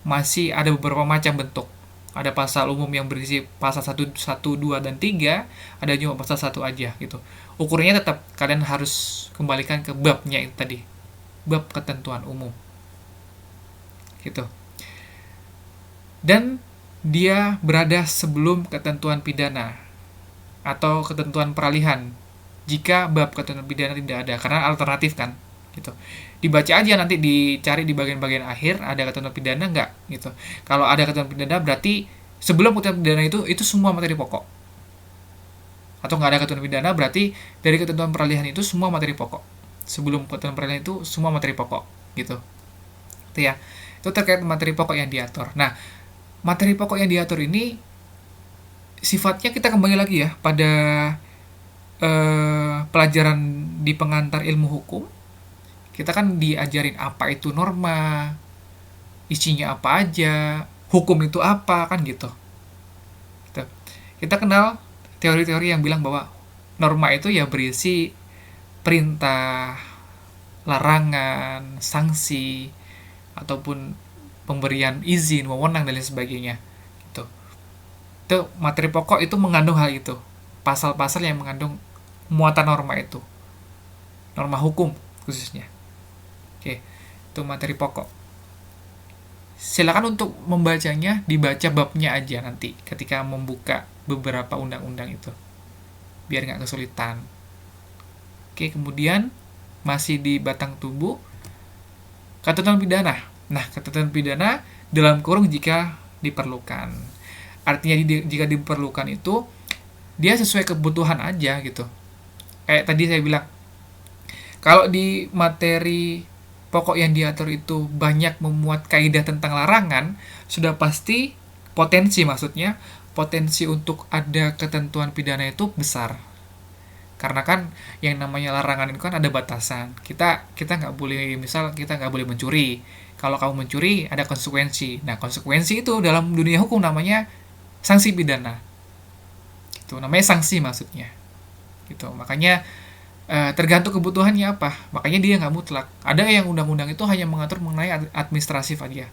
masih ada beberapa macam bentuk. Ada pasal umum yang berisi pasal 1, 2, dan 3, ada juga pasal 1 aja gitu. Ukurannya tetap kalian harus kembalikan ke babnya itu tadi. Bab ketentuan umum. Gitu. Dan dia berada sebelum ketentuan pidana atau ketentuan peralihan jika bab ketentuan pidana tidak ada, karena alternatif kan gitu. Dibaca aja, nanti dicari di bagian-bagian akhir ada ketentuan pidana enggak gitu. Kalau ada ketentuan pidana berarti sebelum ketentuan pidana itu semua materi pokok. Atau nggak ada ketentuan pidana berarti dari ketentuan peralihan itu semua materi pokok. Sebelum ketentuan peralihan itu semua materi pokok gitu. Itu ya. Itu terkait materi pokok yang diatur. Nah, materi pokok yang diatur ini sifatnya kita kembali lagi ya pada pelajaran di pengantar ilmu hukum. Kita kan diajarin apa itu norma, isinya apa aja, hukum itu apa, kan gitu. Kita kenal teori-teori yang bilang bahwa norma itu ya berisi perintah, larangan, sanksi, ataupun pemberian izin, wewenang, dan lain sebagainya. Gitu. Itu materi pokok itu mengandung hal itu. Pasal-pasal yang mengandung muatan norma itu. Norma hukum khususnya. Oke, itu materi pokok. Silakan untuk membacanya, dibaca babnya aja nanti ketika membuka beberapa undang-undang itu. Biar nggak kesulitan. Oke, kemudian masih di batang tubuh, ketentuan pidana. Nah, ketentuan pidana dalam kurung jika diperlukan. Artinya jika diperlukan itu, dia sesuai kebutuhan aja gitu. Kayak tadi saya bilang, kalau di materi pokok yang diatur itu banyak memuat kaidah tentang larangan, sudah pasti potensi untuk ada ketentuan pidana itu besar. Karena kan yang namanya larangan itu kan ada batasan. Kita nggak boleh, misal kita nggak boleh mencuri. Kalau kamu mencuri ada konsekuensi. Nah, konsekuensi itu dalam dunia hukum namanya sanksi pidana. Itu namanya sanksi maksudnya. Gitu. Makanya tergantung kebutuhannya apa. Makanya dia nggak mutlak. Ada yang undang-undang itu hanya mengatur mengenai administrasif aja.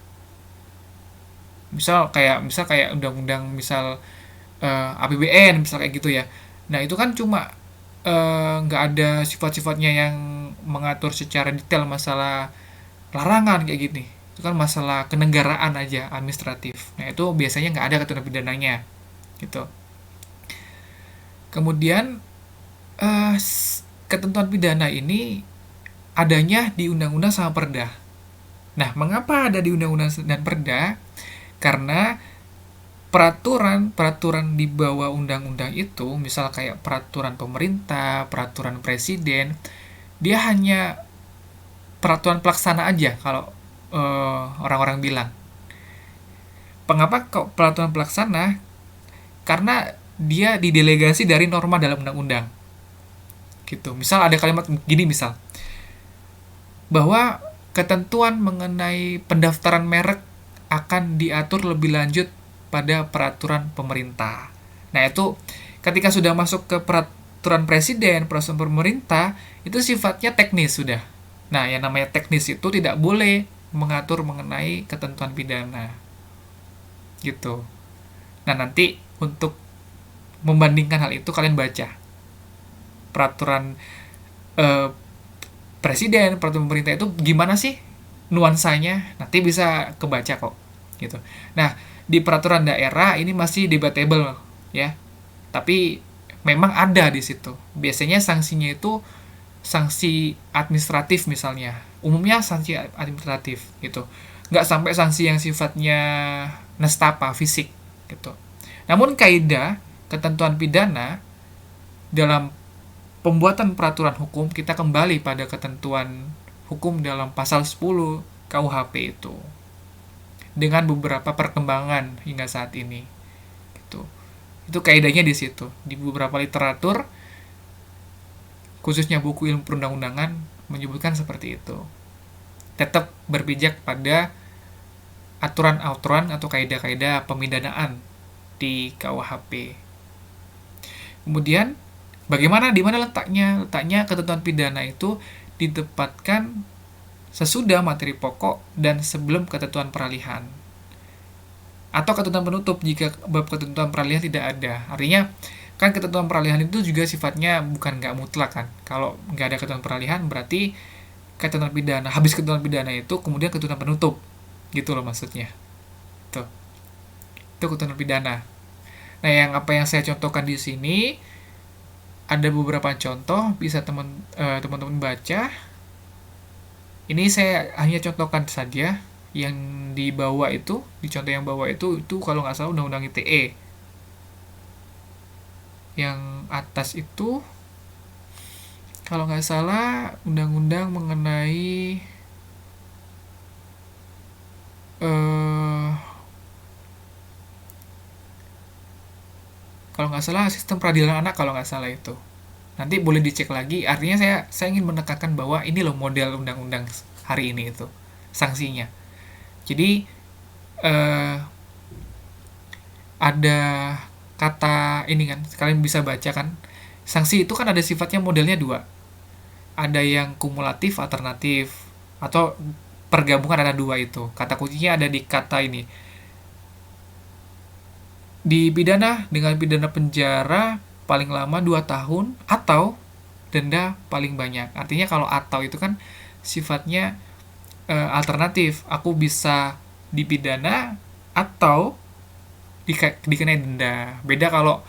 Misal kayak undang-undang misal APBN misal kayak gitu ya. Nah, itu kan cuma nggak ada sifat-sifatnya yang mengatur secara detail masalah larangan kayak gini. Itu kan masalah kenegaraan aja, administratif. Nah, itu biasanya nggak ada ketentuan pidananya gitu. Kemudian eh, ketentuan pidana ini adanya di undang-undang sama perda. Nah, mengapa ada di undang-undang dan perda? Karena peraturan di bawah undang-undang itu, misal kayak peraturan pemerintah, peraturan presiden, dia hanya peraturan pelaksana aja kalau orang-orang bilang. Mengapa kok peraturan pelaksana? Karena dia didelegasi dari norma dalam undang-undang. Gitu. Misal ada kalimat gini misal, bahwa ketentuan mengenai pendaftaran merek akan diatur lebih lanjut pada peraturan pemerintah. Nah, itu ketika sudah masuk ke peraturan presiden, peraturan pemerintah, itu sifatnya teknis sudah. Nah, yang namanya teknis itu tidak boleh mengatur mengenai ketentuan pidana. Gitu. Nah, nanti untuk membandingkan hal itu kalian baca peraturan eh, presiden, peraturan pemerintah itu gimana sih nuansanya, nanti bisa kebaca kok gitu. Nah, di peraturan daerah ini masih debatable ya, tapi memang ada di situ. Biasanya sanksinya itu sanksi administratif misalnya, umumnya sanksi administratif gitu, nggak sampai sanksi yang sifatnya nestapa fisik gitu. Namun kaidah ketentuan pidana dalam pembuatan peraturan hukum, kita kembali pada ketentuan hukum dalam pasal 10 KUHP itu dengan beberapa perkembangan hingga saat ini gitu. Itu kaidahnya di situ. Di beberapa literatur khususnya buku ilmu perundang-undangan menyebutkan seperti itu. Tetap berpijak pada aturan-aturan atau kaidah-kaidah pemidanaan di KUHP. Kemudian bagaimana, di mana letaknya? Letaknya ketentuan pidana itu ditempatkan sesudah materi pokok dan sebelum ketentuan peralihan. Atau ketentuan penutup jika bab ketentuan peralihan tidak ada. Artinya, kan ketentuan peralihan itu juga sifatnya bukan nggak mutlak kan. Kalau nggak ada ketentuan peralihan berarti ketentuan pidana, habis ketentuan pidana itu kemudian ketentuan penutup. Gitu loh maksudnya. Tuh. Itu ketentuan pidana. Nah, yang saya contohkan di sini ada beberapa contoh, bisa teman-teman baca. Ini saya hanya contohkan saja. Yang di bawah itu, di contoh yang bawah itu kalau nggak salah Undang-Undang ITE. Yang atas itu kalau nggak salah undang-undang mengenai kalau nggak salah sistem peradilan anak, kalau nggak salah itu. Nanti boleh dicek lagi. Artinya saya ingin menekankan bahwa ini loh model undang-undang hari ini itu sanksinya. Jadi ada kata ini kan, kalian bisa baca kan, sanksi itu kan ada sifatnya, modelnya dua, ada yang kumulatif, alternatif, atau pergabungan, ada dua itu. Kata kuncinya ada di kata ini, dipidana dengan pidana penjara paling lama 2 tahun atau denda paling banyak. Artinya kalau atau itu kan sifatnya alternatif, aku bisa dipidana atau dikenai denda. Beda kalau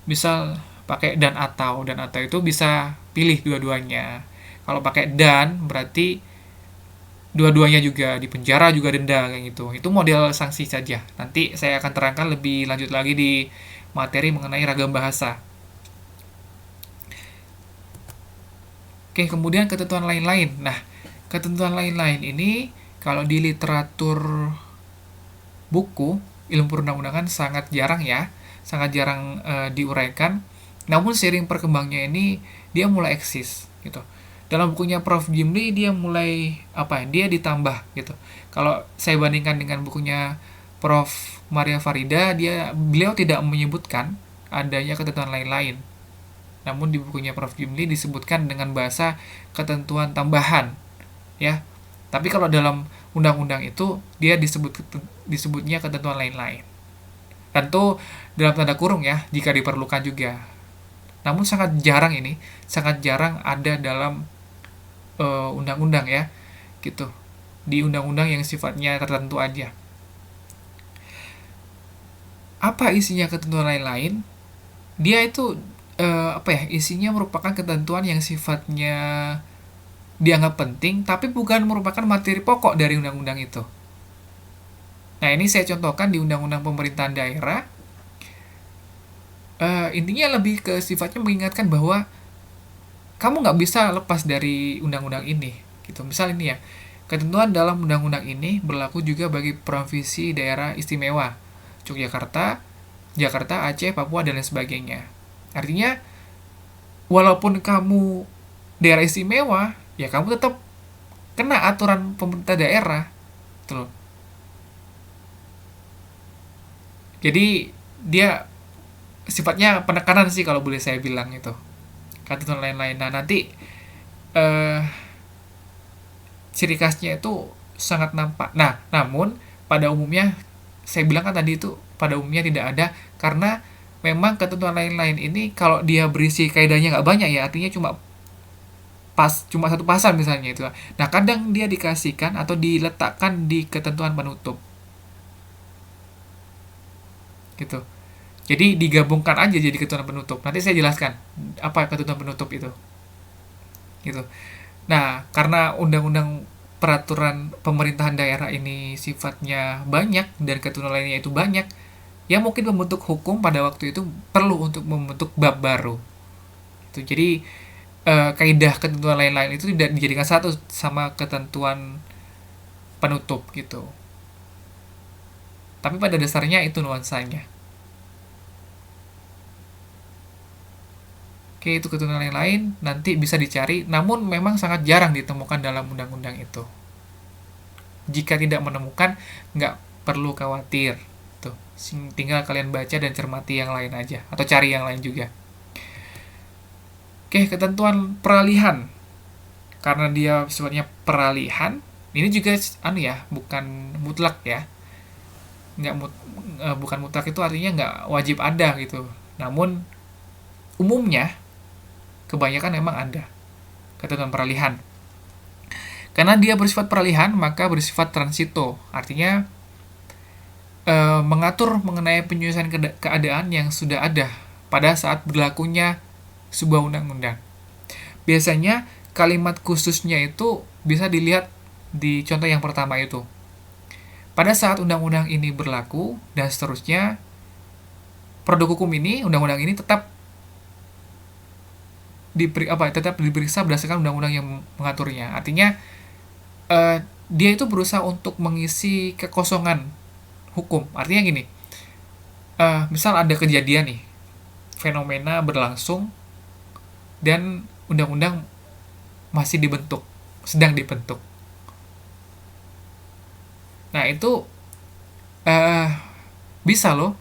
misal pakai dan atau itu bisa pilih dua-duanya. Kalau pakai dan berarti dua-duanya juga, di penjara juga denda kayak gitu. Itu model sanksi saja. Nanti saya akan terangkan lebih lanjut lagi di materi mengenai ragam bahasa. Oke, kemudian ketentuan lain-lain. Nah, ketentuan lain-lain ini kalau di literatur buku ilmu perundang-undangan sangat jarang ya, sangat jarang diuraikan. Namun seiring perkembangnya ini dia mulai eksis gitu. Dalam bukunya Prof. Jimli dia mulai dia ditambah gitu. Kalau saya bandingkan dengan bukunya Prof. Maria Farida, beliau tidak menyebutkan adanya ketentuan lain-lain. Namun di bukunya Prof. Jimli disebutkan dengan bahasa ketentuan tambahan, ya. Tapi kalau dalam undang-undang itu dia disebutnya ketentuan lain-lain. Tentu dalam tanda kurung ya, jika diperlukan juga. Namun sangat jarang ada dalam undang-undang ya, gitu. Di undang-undang yang sifatnya tertentu aja. Apa isinya ketentuan lain-lain? Dia itu isinya merupakan ketentuan yang sifatnya dianggap penting, tapi bukan merupakan materi pokok dari undang-undang itu. Nah, ini saya contohkan di Undang-Undang Pemerintahan Daerah. Intinya lebih ke sifatnya mengingatkan bahwa kamu nggak bisa lepas dari undang-undang ini. Gitu. Misal ini ya, ketentuan dalam undang-undang ini berlaku juga bagi provinsi daerah istimewa, Yogyakarta, Jakarta, Aceh, Papua, dan lain sebagainya. Artinya, walaupun kamu daerah istimewa, ya kamu tetap kena aturan pemerintah daerah. Tuh. Jadi, dia sifatnya penekanan sih kalau boleh saya bilang itu. Ketentuan lain-lain. Nah, nanti ciri khasnya itu sangat nampak. Nah, namun pada umumnya saya bilang kan tadi itu pada umumnya tidak ada, karena memang ketentuan lain-lain ini kalau dia berisi kaidahnya nggak banyak ya, artinya cuma satu pasal misalnya itu. Nah, kadang dia dikasihkan atau diletakkan di ketentuan penutup. Gitu. Jadi digabungkan aja jadi ketentuan penutup. Nanti saya jelaskan apa ketentuan penutup itu. Gitu. Nah, karena undang-undang peraturan pemerintahan daerah ini sifatnya banyak dan ketentuan lainnya itu banyak, ya mungkin membentuk hukum pada waktu itu perlu untuk membentuk bab baru. Gitu. Jadi kaidah ketentuan lain-lain itu tidak dijadikan satu sama ketentuan penutup gitu. Tapi pada dasarnya itu nuansanya. Oke, itu ketentuan lain-lain nanti bisa dicari, namun memang sangat jarang ditemukan dalam undang-undang itu. Jika tidak menemukan, nggak perlu khawatir. Tuh, tinggal kalian baca dan cermati yang lain aja, atau cari yang lain juga. Oke, ketentuan peralihan. Karena dia sifatnya peralihan, ini juga bukan mutlak ya. Bukan mutlak itu artinya nggak wajib ada gitu. Namun umumnya kebanyakan memang ada ketentuan peralihan. Karena dia bersifat peralihan, maka bersifat transito. Artinya mengatur mengenai penyelesaian keadaan yang sudah ada pada saat berlakunya sebuah undang-undang. Biasanya kalimat khususnya itu bisa dilihat di contoh yang pertama itu. Pada saat undang-undang ini berlaku dan seterusnya, produk hukum ini, undang-undang ini tetap diperiksa berdasarkan undang-undang yang mengaturnya. Artinya dia itu berusaha untuk mengisi kekosongan hukum. Artinya gini, misal ada kejadian nih, fenomena berlangsung dan undang-undang masih sedang dibentuk. Nah, itu bisa loh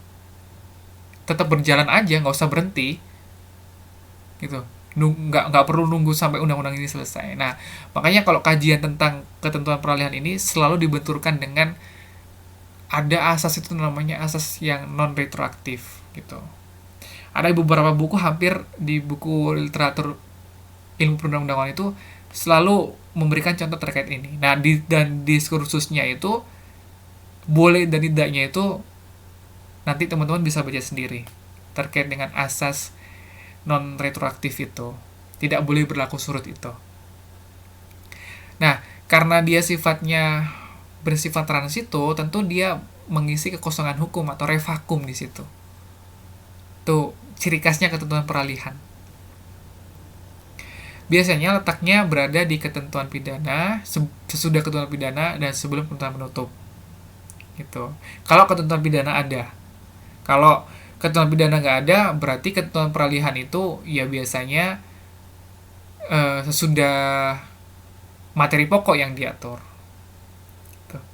tetap berjalan aja, nggak usah berhenti gitu. Nggak perlu nunggu sampai undang-undang ini selesai. Nah, makanya kalau kajian tentang ketentuan peralihan ini selalu dibenturkan dengan ada asas itu namanya asas yang non retroaktif gitu. Ada beberapa buku, hampir di buku literatur ilmu perundang-undangan itu selalu memberikan contoh terkait ini. Nah, dan diskursusnya itu boleh dan tidaknya itu nanti teman-teman bisa baca sendiri terkait dengan asas non retroaktif itu. Tidak boleh berlaku surut itu. Nah, karena dia sifatnya bersifat transito, tentu dia mengisi kekosongan hukum atau revakum di situ. Tuh, ciri khasnya ketentuan peralihan. Biasanya letaknya berada di ketentuan pidana, sesudah ketentuan pidana dan sebelum ketentuan penutup. Gitu. Kalau ketentuan pidana ada. Kalau Ketentuan pidana nggak ada, berarti ketentuan peralihan itu ya biasanya sesudah materi pokok yang diatur. Tuh.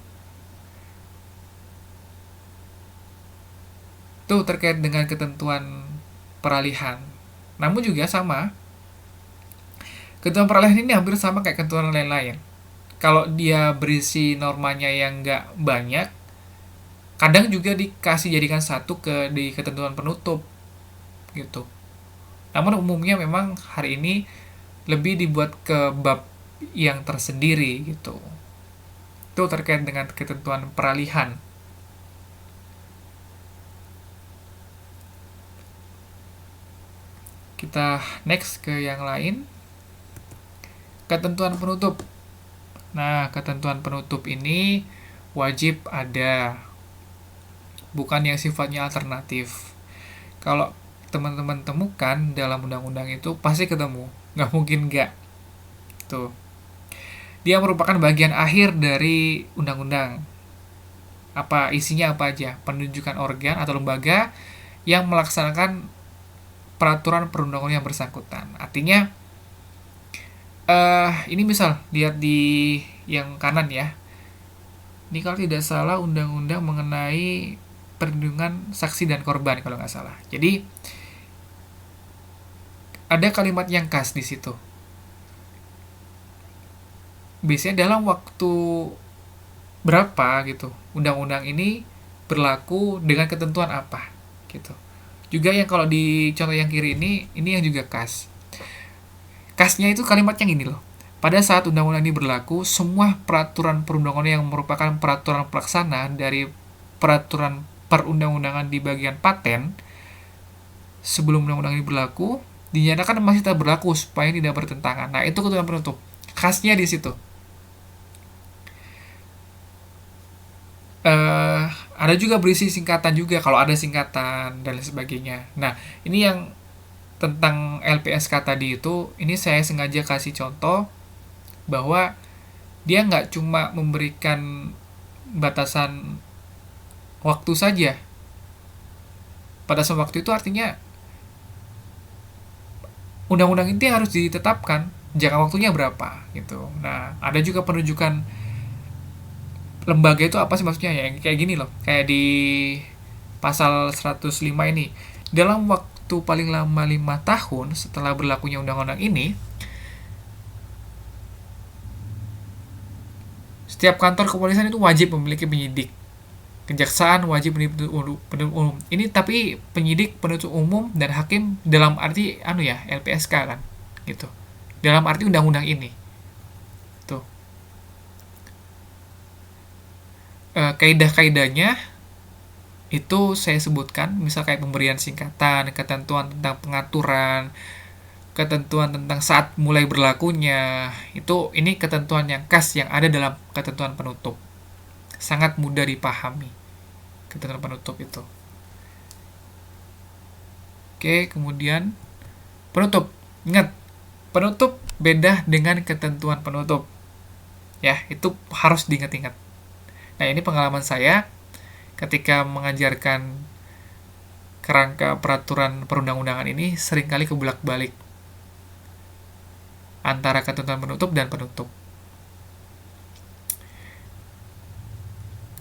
Itu terkait dengan ketentuan peralihan. Namun juga sama, ketentuan peralihan ini hampir sama kayak ketentuan lain-lain. Kalau dia berisi normanya yang nggak banyak, kadang juga dikasih jadikan satu di ketentuan penutup gitu. Namun umumnya memang hari ini lebih dibuat ke bab yang tersendiri gitu. Itu terkait dengan ketentuan peralihan. Kita next ke yang lain. Ketentuan penutup. Nah, ketentuan penutup ini wajib ada, bukan yang sifatnya alternatif. Kalau teman-teman temukan dalam undang-undang itu pasti ketemu, nggak mungkin nggak. Tuh. Dia merupakan bagian akhir dari undang-undang. Apa isinya apa aja? Penunjukan organ atau lembaga yang melaksanakan peraturan perundang-undangan yang bersangkutan. Artinya, ini misal lihat di yang kanan ya. Ini kalau tidak salah undang-undang mengenai perlindungan saksi dan korban kalau nggak salah. Jadi ada kalimat yang khas di situ. Biasanya dalam waktu berapa gitu undang-undang ini berlaku dengan ketentuan apa gitu. Juga yang kalau di contoh yang kiri ini yang juga khas. Khasnya itu kalimat yang ini loh. Pada saat undang-undang ini berlaku, semua peraturan perundang-undangan yang merupakan peraturan pelaksana dari peraturan perundang-undangan di bagian paten sebelum undang-undang ini berlaku dinyatakan masih tetap berlaku supaya tidak bertentangan. Nah, itu ketentuan penutup. Khasnya di situ. Ada juga berisi singkatan juga kalau ada singkatan dan lain sebagainya. Nah, ini yang tentang LPSK tadi itu, ini saya sengaja kasih contoh bahwa dia nggak cuma memberikan batasan waktu saja. Batasan waktu itu artinya undang-undang ini harus ditetapkan jangka waktunya berapa gitu. Nah, ada juga penunjukan lembaga itu apa sih maksudnya ya? Kayak gini loh, kayak di pasal 105 ini. Dalam waktu paling lama 5 tahun setelah berlakunya undang-undang ini, setiap kantor kepolisian itu wajib memiliki penyidik. Kejaksaan wajib penuntut umum. Ini tapi penyidik, penuntut umum, dan hakim dalam arti LPSK kan, gitu. Dalam arti undang-undang ini. Tuh. Kaidah-kaidahnya itu saya sebutkan, misal kayak pemberian singkatan, ketentuan tentang pengaturan, ketentuan tentang saat mulai berlakunya, ini ketentuan yang khas yang ada dalam ketentuan penutup. Sangat mudah dipahami ketentuan penutup itu. Oke, kemudian penutup. Ingat, penutup beda dengan ketentuan penutup. Ya, itu harus diingat-ingat. Nah, ini pengalaman saya ketika mengajarkan kerangka peraturan perundang-undangan ini seringkali kebulak-balik antara ketentuan penutup dan penutup.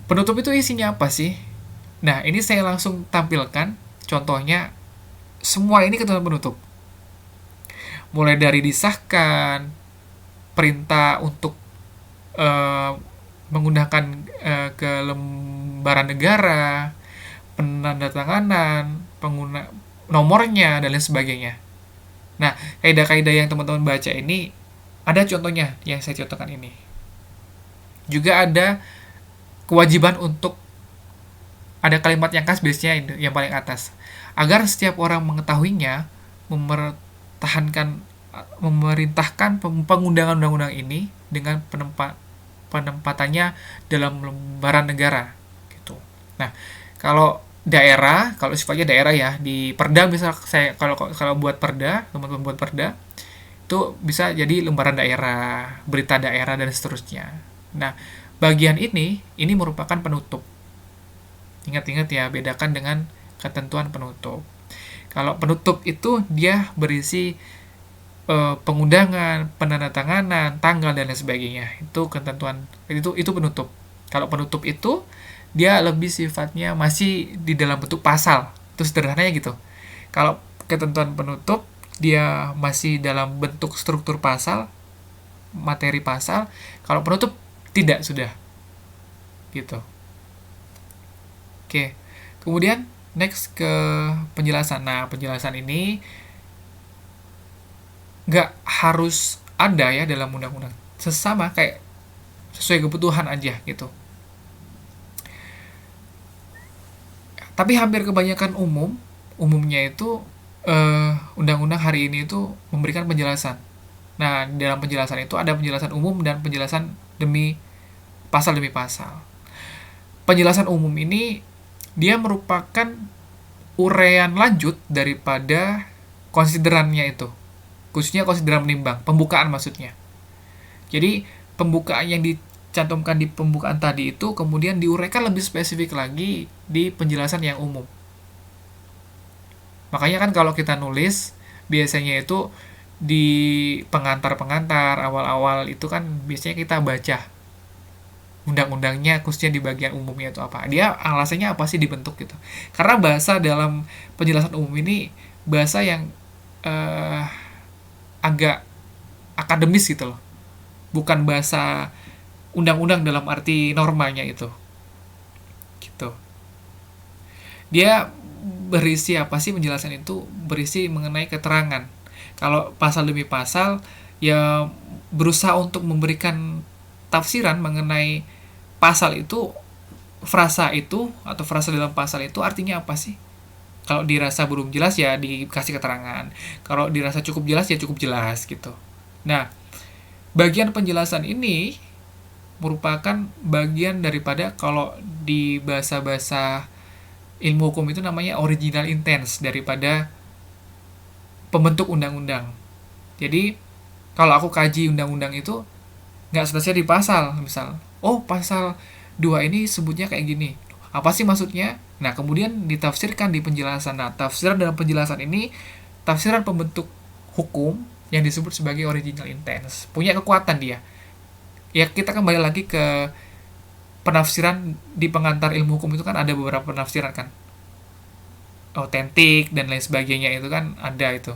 Penutup itu isinya apa sih? Nah, ini saya langsung tampilkan contohnya. Semua ini ketentuan penutup. Mulai dari disahkan, perintah untuk menggunakan ke lembaran negara, penandatanganan, nomornya, dan lain sebagainya. Nah, kaidah-kaidah yang teman-teman baca ini ada contohnya yang saya contohkan ini. Juga ada kewajiban untuk ada kalimat yang khas biasanya yang paling atas. Agar setiap orang mengetahuinya, memerintahkan pengundangan undang-undang ini dengan penempatannya dalam lembaran negara gitu. Nah, kalau sifatnya daerah ya, di perda misal saya kalau buat perda, teman-teman buat perda itu bisa jadi lembaran daerah, berita daerah dan seterusnya. Nah, bagian ini merupakan penutup. Ingat-ingat ya, bedakan dengan ketentuan penutup. Kalau penutup itu dia berisi pengundangan, penandatanganan, tanggal dan lain sebagainya. Itu ketentuan itu penutup. Kalau penutup itu dia lebih sifatnya masih di dalam bentuk pasal. Itu sederhananya gitu. Kalau ketentuan penutup dia masih dalam bentuk struktur pasal, materi pasal. Kalau penutup tidak sudah. Gitu. Oke. Kemudian next ke penjelasan. Nah, penjelasan ini nggak harus ada ya dalam undang-undang. Sesama kayak sesuai kebutuhan aja gitu. Tapi hampir kebanyakan umumnya itu undang-undang hari ini itu memberikan penjelasan. Nah, dalam penjelasan itu ada penjelasan umum dan penjelasan demi pasal. Penjelasan umum ini dia merupakan uraian lanjut daripada konsiderannya itu. Khususnya konsideran menimbang, pembukaan maksudnya. Jadi, pembukaan yang dicantumkan di pembukaan tadi itu kemudian diuraikan lebih spesifik lagi di penjelasan yang umum. Makanya kan kalau kita nulis, biasanya itu di pengantar-pengantar awal-awal itu kan biasanya kita baca undang-undangnya, khususnya di bagian umumnya itu apa. Dia alasannya apa sih dibentuk gitu. Karena bahasa dalam penjelasan umum ini bahasa yang agak akademis gitu loh. Bukan bahasa undang-undang dalam arti normanya itu. Gitu. Dia berisi apa sih penjelasan itu? Berisi mengenai keterangan. Kalau pasal demi pasal, ya berusaha untuk memberikan tafsiran mengenai pasal itu, frasa itu, atau frasa dalam pasal itu artinya apa sih? Kalau dirasa belum jelas ya dikasih keterangan. Kalau dirasa cukup jelas ya cukup jelas gitu. Nah, bagian penjelasan ini merupakan bagian daripada kalau di bahasa-bahasa ilmu hukum itu namanya original intent daripada pembentuk undang-undang. Jadi, kalau aku kaji undang-undang itu nggak selesai di pasal, misal. Oh, pasal 2 ini sebutnya kayak gini. Apa sih maksudnya? Nah, kemudian ditafsirkan di penjelasan. Nah, tafsiran dalam penjelasan ini, tafsiran pembentuk hukum yang disebut sebagai original intent. Punya kekuatan dia. Ya, kita kembali lagi ke penafsiran di pengantar ilmu hukum itu kan ada beberapa penafsiran kan. Autentik dan lain sebagainya itu kan ada itu.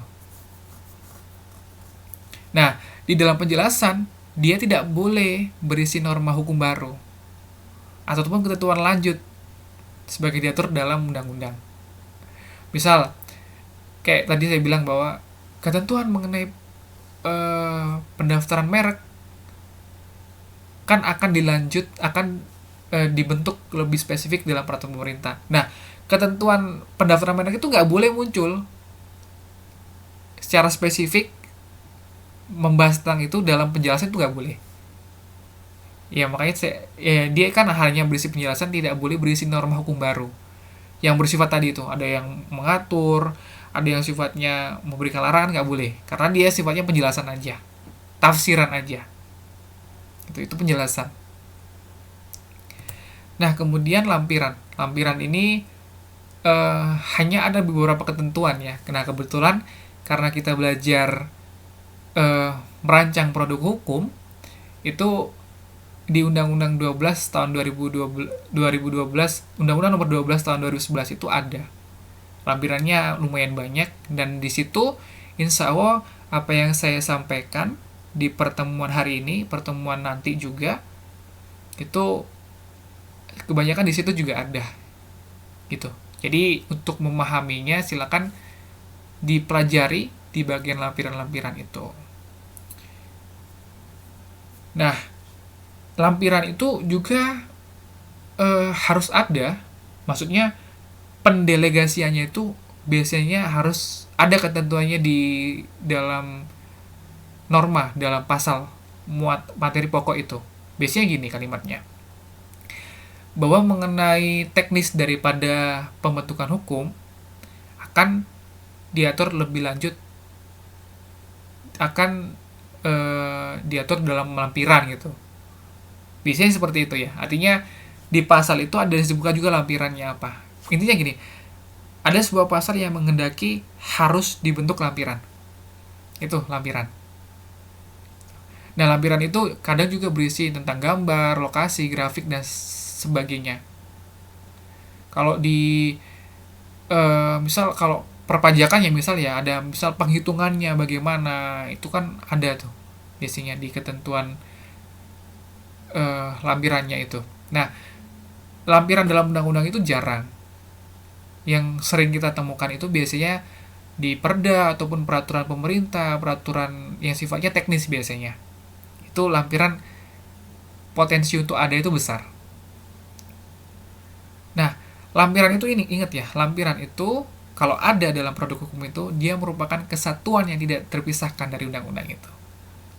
Nah, di dalam penjelasan, dia tidak boleh berisi norma hukum baru ataupun ketentuan lanjut sebagai diatur dalam undang-undang. Misal, kayak tadi saya bilang bahwa ketentuan mengenai pendaftaran merek kan akan dibentuk lebih spesifik dalam peraturan pemerintah. Nah, ketentuan pendaftaran merek itu nggak boleh muncul secara spesifik membahas tentang itu dalam penjelasan, itu nggak boleh. Ya, makanya dia kan hanya berisi penjelasan, tidak boleh berisi norma hukum baru yang bersifat tadi itu. Ada yang mengatur, ada yang sifatnya memberikan larangan, nggak boleh. Karena dia sifatnya penjelasan aja, tafsiran aja. Itu penjelasan. Nah, kemudian lampiran. Lampiran ini hanya ada beberapa ketentuan ya. Nah, kebetulan karena kita belajar merancang produk hukum, itu di Undang-Undang 12 tahun 2012, Undang-Undang nomor 12 tahun 2011 itu ada. Lampirannya lumayan banyak, dan di situ insya Allah apa yang saya sampaikan di pertemuan hari ini, pertemuan nanti juga, itu kebanyakan di situ juga ada. Gitu. Jadi untuk memahaminya silakan dipelajari di bagian lampiran-lampiran itu. Nah, lampiran itu juga harus ada, maksudnya pendelegasiannya itu biasanya harus ada ketentuannya di dalam norma, dalam pasal muat materi pokok itu. Biasanya gini kalimatnya, bahwa mengenai teknis daripada pembentukan hukum akan diatur lebih lanjut, akan diatur dalam lampiran gitu. Biasanya seperti itu ya. Artinya di pasal itu ada disebutkan juga lampirannya apa. Intinya gini, ada sebuah pasal yang menghendaki harus dibentuk lampiran. Itu lampiran. Nah, lampiran itu kadang juga berisi tentang gambar, lokasi, grafik, dan sebagainya. Kalau di misal kalau perpajakan ya misal ya ada misal penghitungannya bagaimana, itu kan ada tuh biasanya di ketentuan lampirannya itu. Nah, lampiran dalam undang-undang itu jarang. Yang sering kita temukan itu biasanya di perda ataupun peraturan pemerintah, peraturan yang sifatnya teknis biasanya. Itu lampiran potensi untuk ada itu besar. Nah, lampiran itu ini ingat ya, lampiran itu kalau ada dalam produk hukum itu dia merupakan kesatuan yang tidak terpisahkan dari undang-undang itu.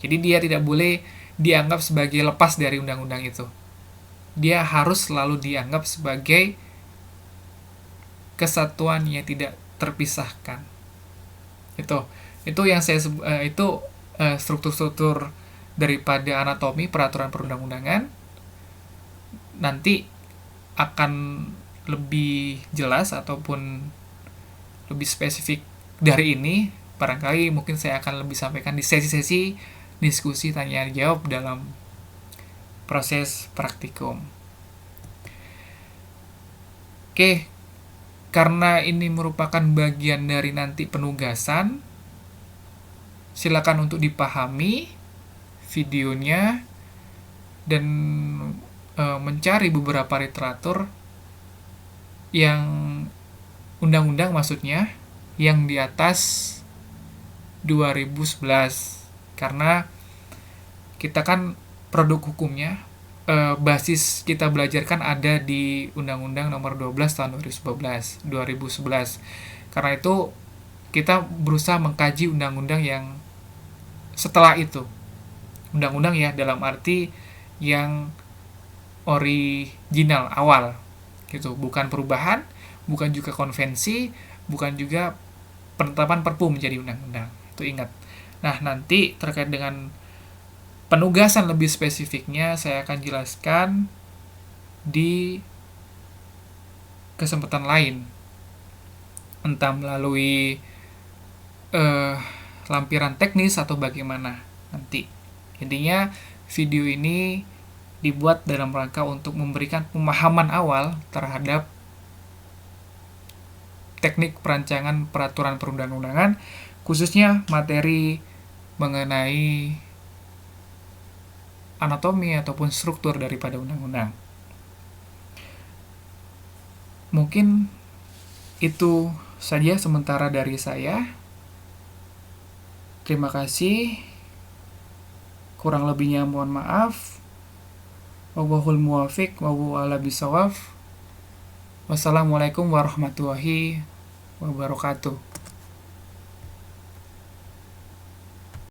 Jadi dia tidak boleh dianggap sebagai lepas dari undang-undang itu. Dia harus selalu dianggap sebagai kesatuan yang tidak terpisahkan. Itu yang saya itu struktur-struktur daripada anatomi peraturan perundang-undangan. Nanti akan lebih jelas ataupun lebih spesifik dari ini, barangkali mungkin saya akan lebih sampaikan di sesi-sesi diskusi tanya jawab dalam proses praktikum. Oke, karena ini merupakan bagian dari nanti penugasan, silakan untuk dipahami videonya dan mencari beberapa literatur yang undang-undang maksudnya yang di atas 2011, karena kita kan produk hukumnya basis kita belajar kan ada di Undang-Undang Nomor 12 Tahun 2011. Karena itu kita berusaha mengkaji undang-undang yang setelah itu. Undang-undang ya dalam arti yang original awal gitu, bukan perubahan, bukan juga konvensi, bukan juga penetapan perpu menjadi undang-undang. Itu ingat. Nah, nanti terkait dengan penugasan lebih spesifiknya saya akan jelaskan di kesempatan lain, entah melalui lampiran teknis atau bagaimana nanti. Intinya video ini dibuat dalam rangka untuk memberikan pemahaman awal terhadap teknik perancangan peraturan perundang-undangan, khususnya materi mengenai anatomi ataupun struktur daripada undang-undang. Mungkin itu saja sementara dari saya. Terima kasih. Kurang lebihnya mohon maaf. Wallahul muwaffiq wa huwa a'lam bishawab. Wassalamualaikum warahmatullahi wabarakatuh.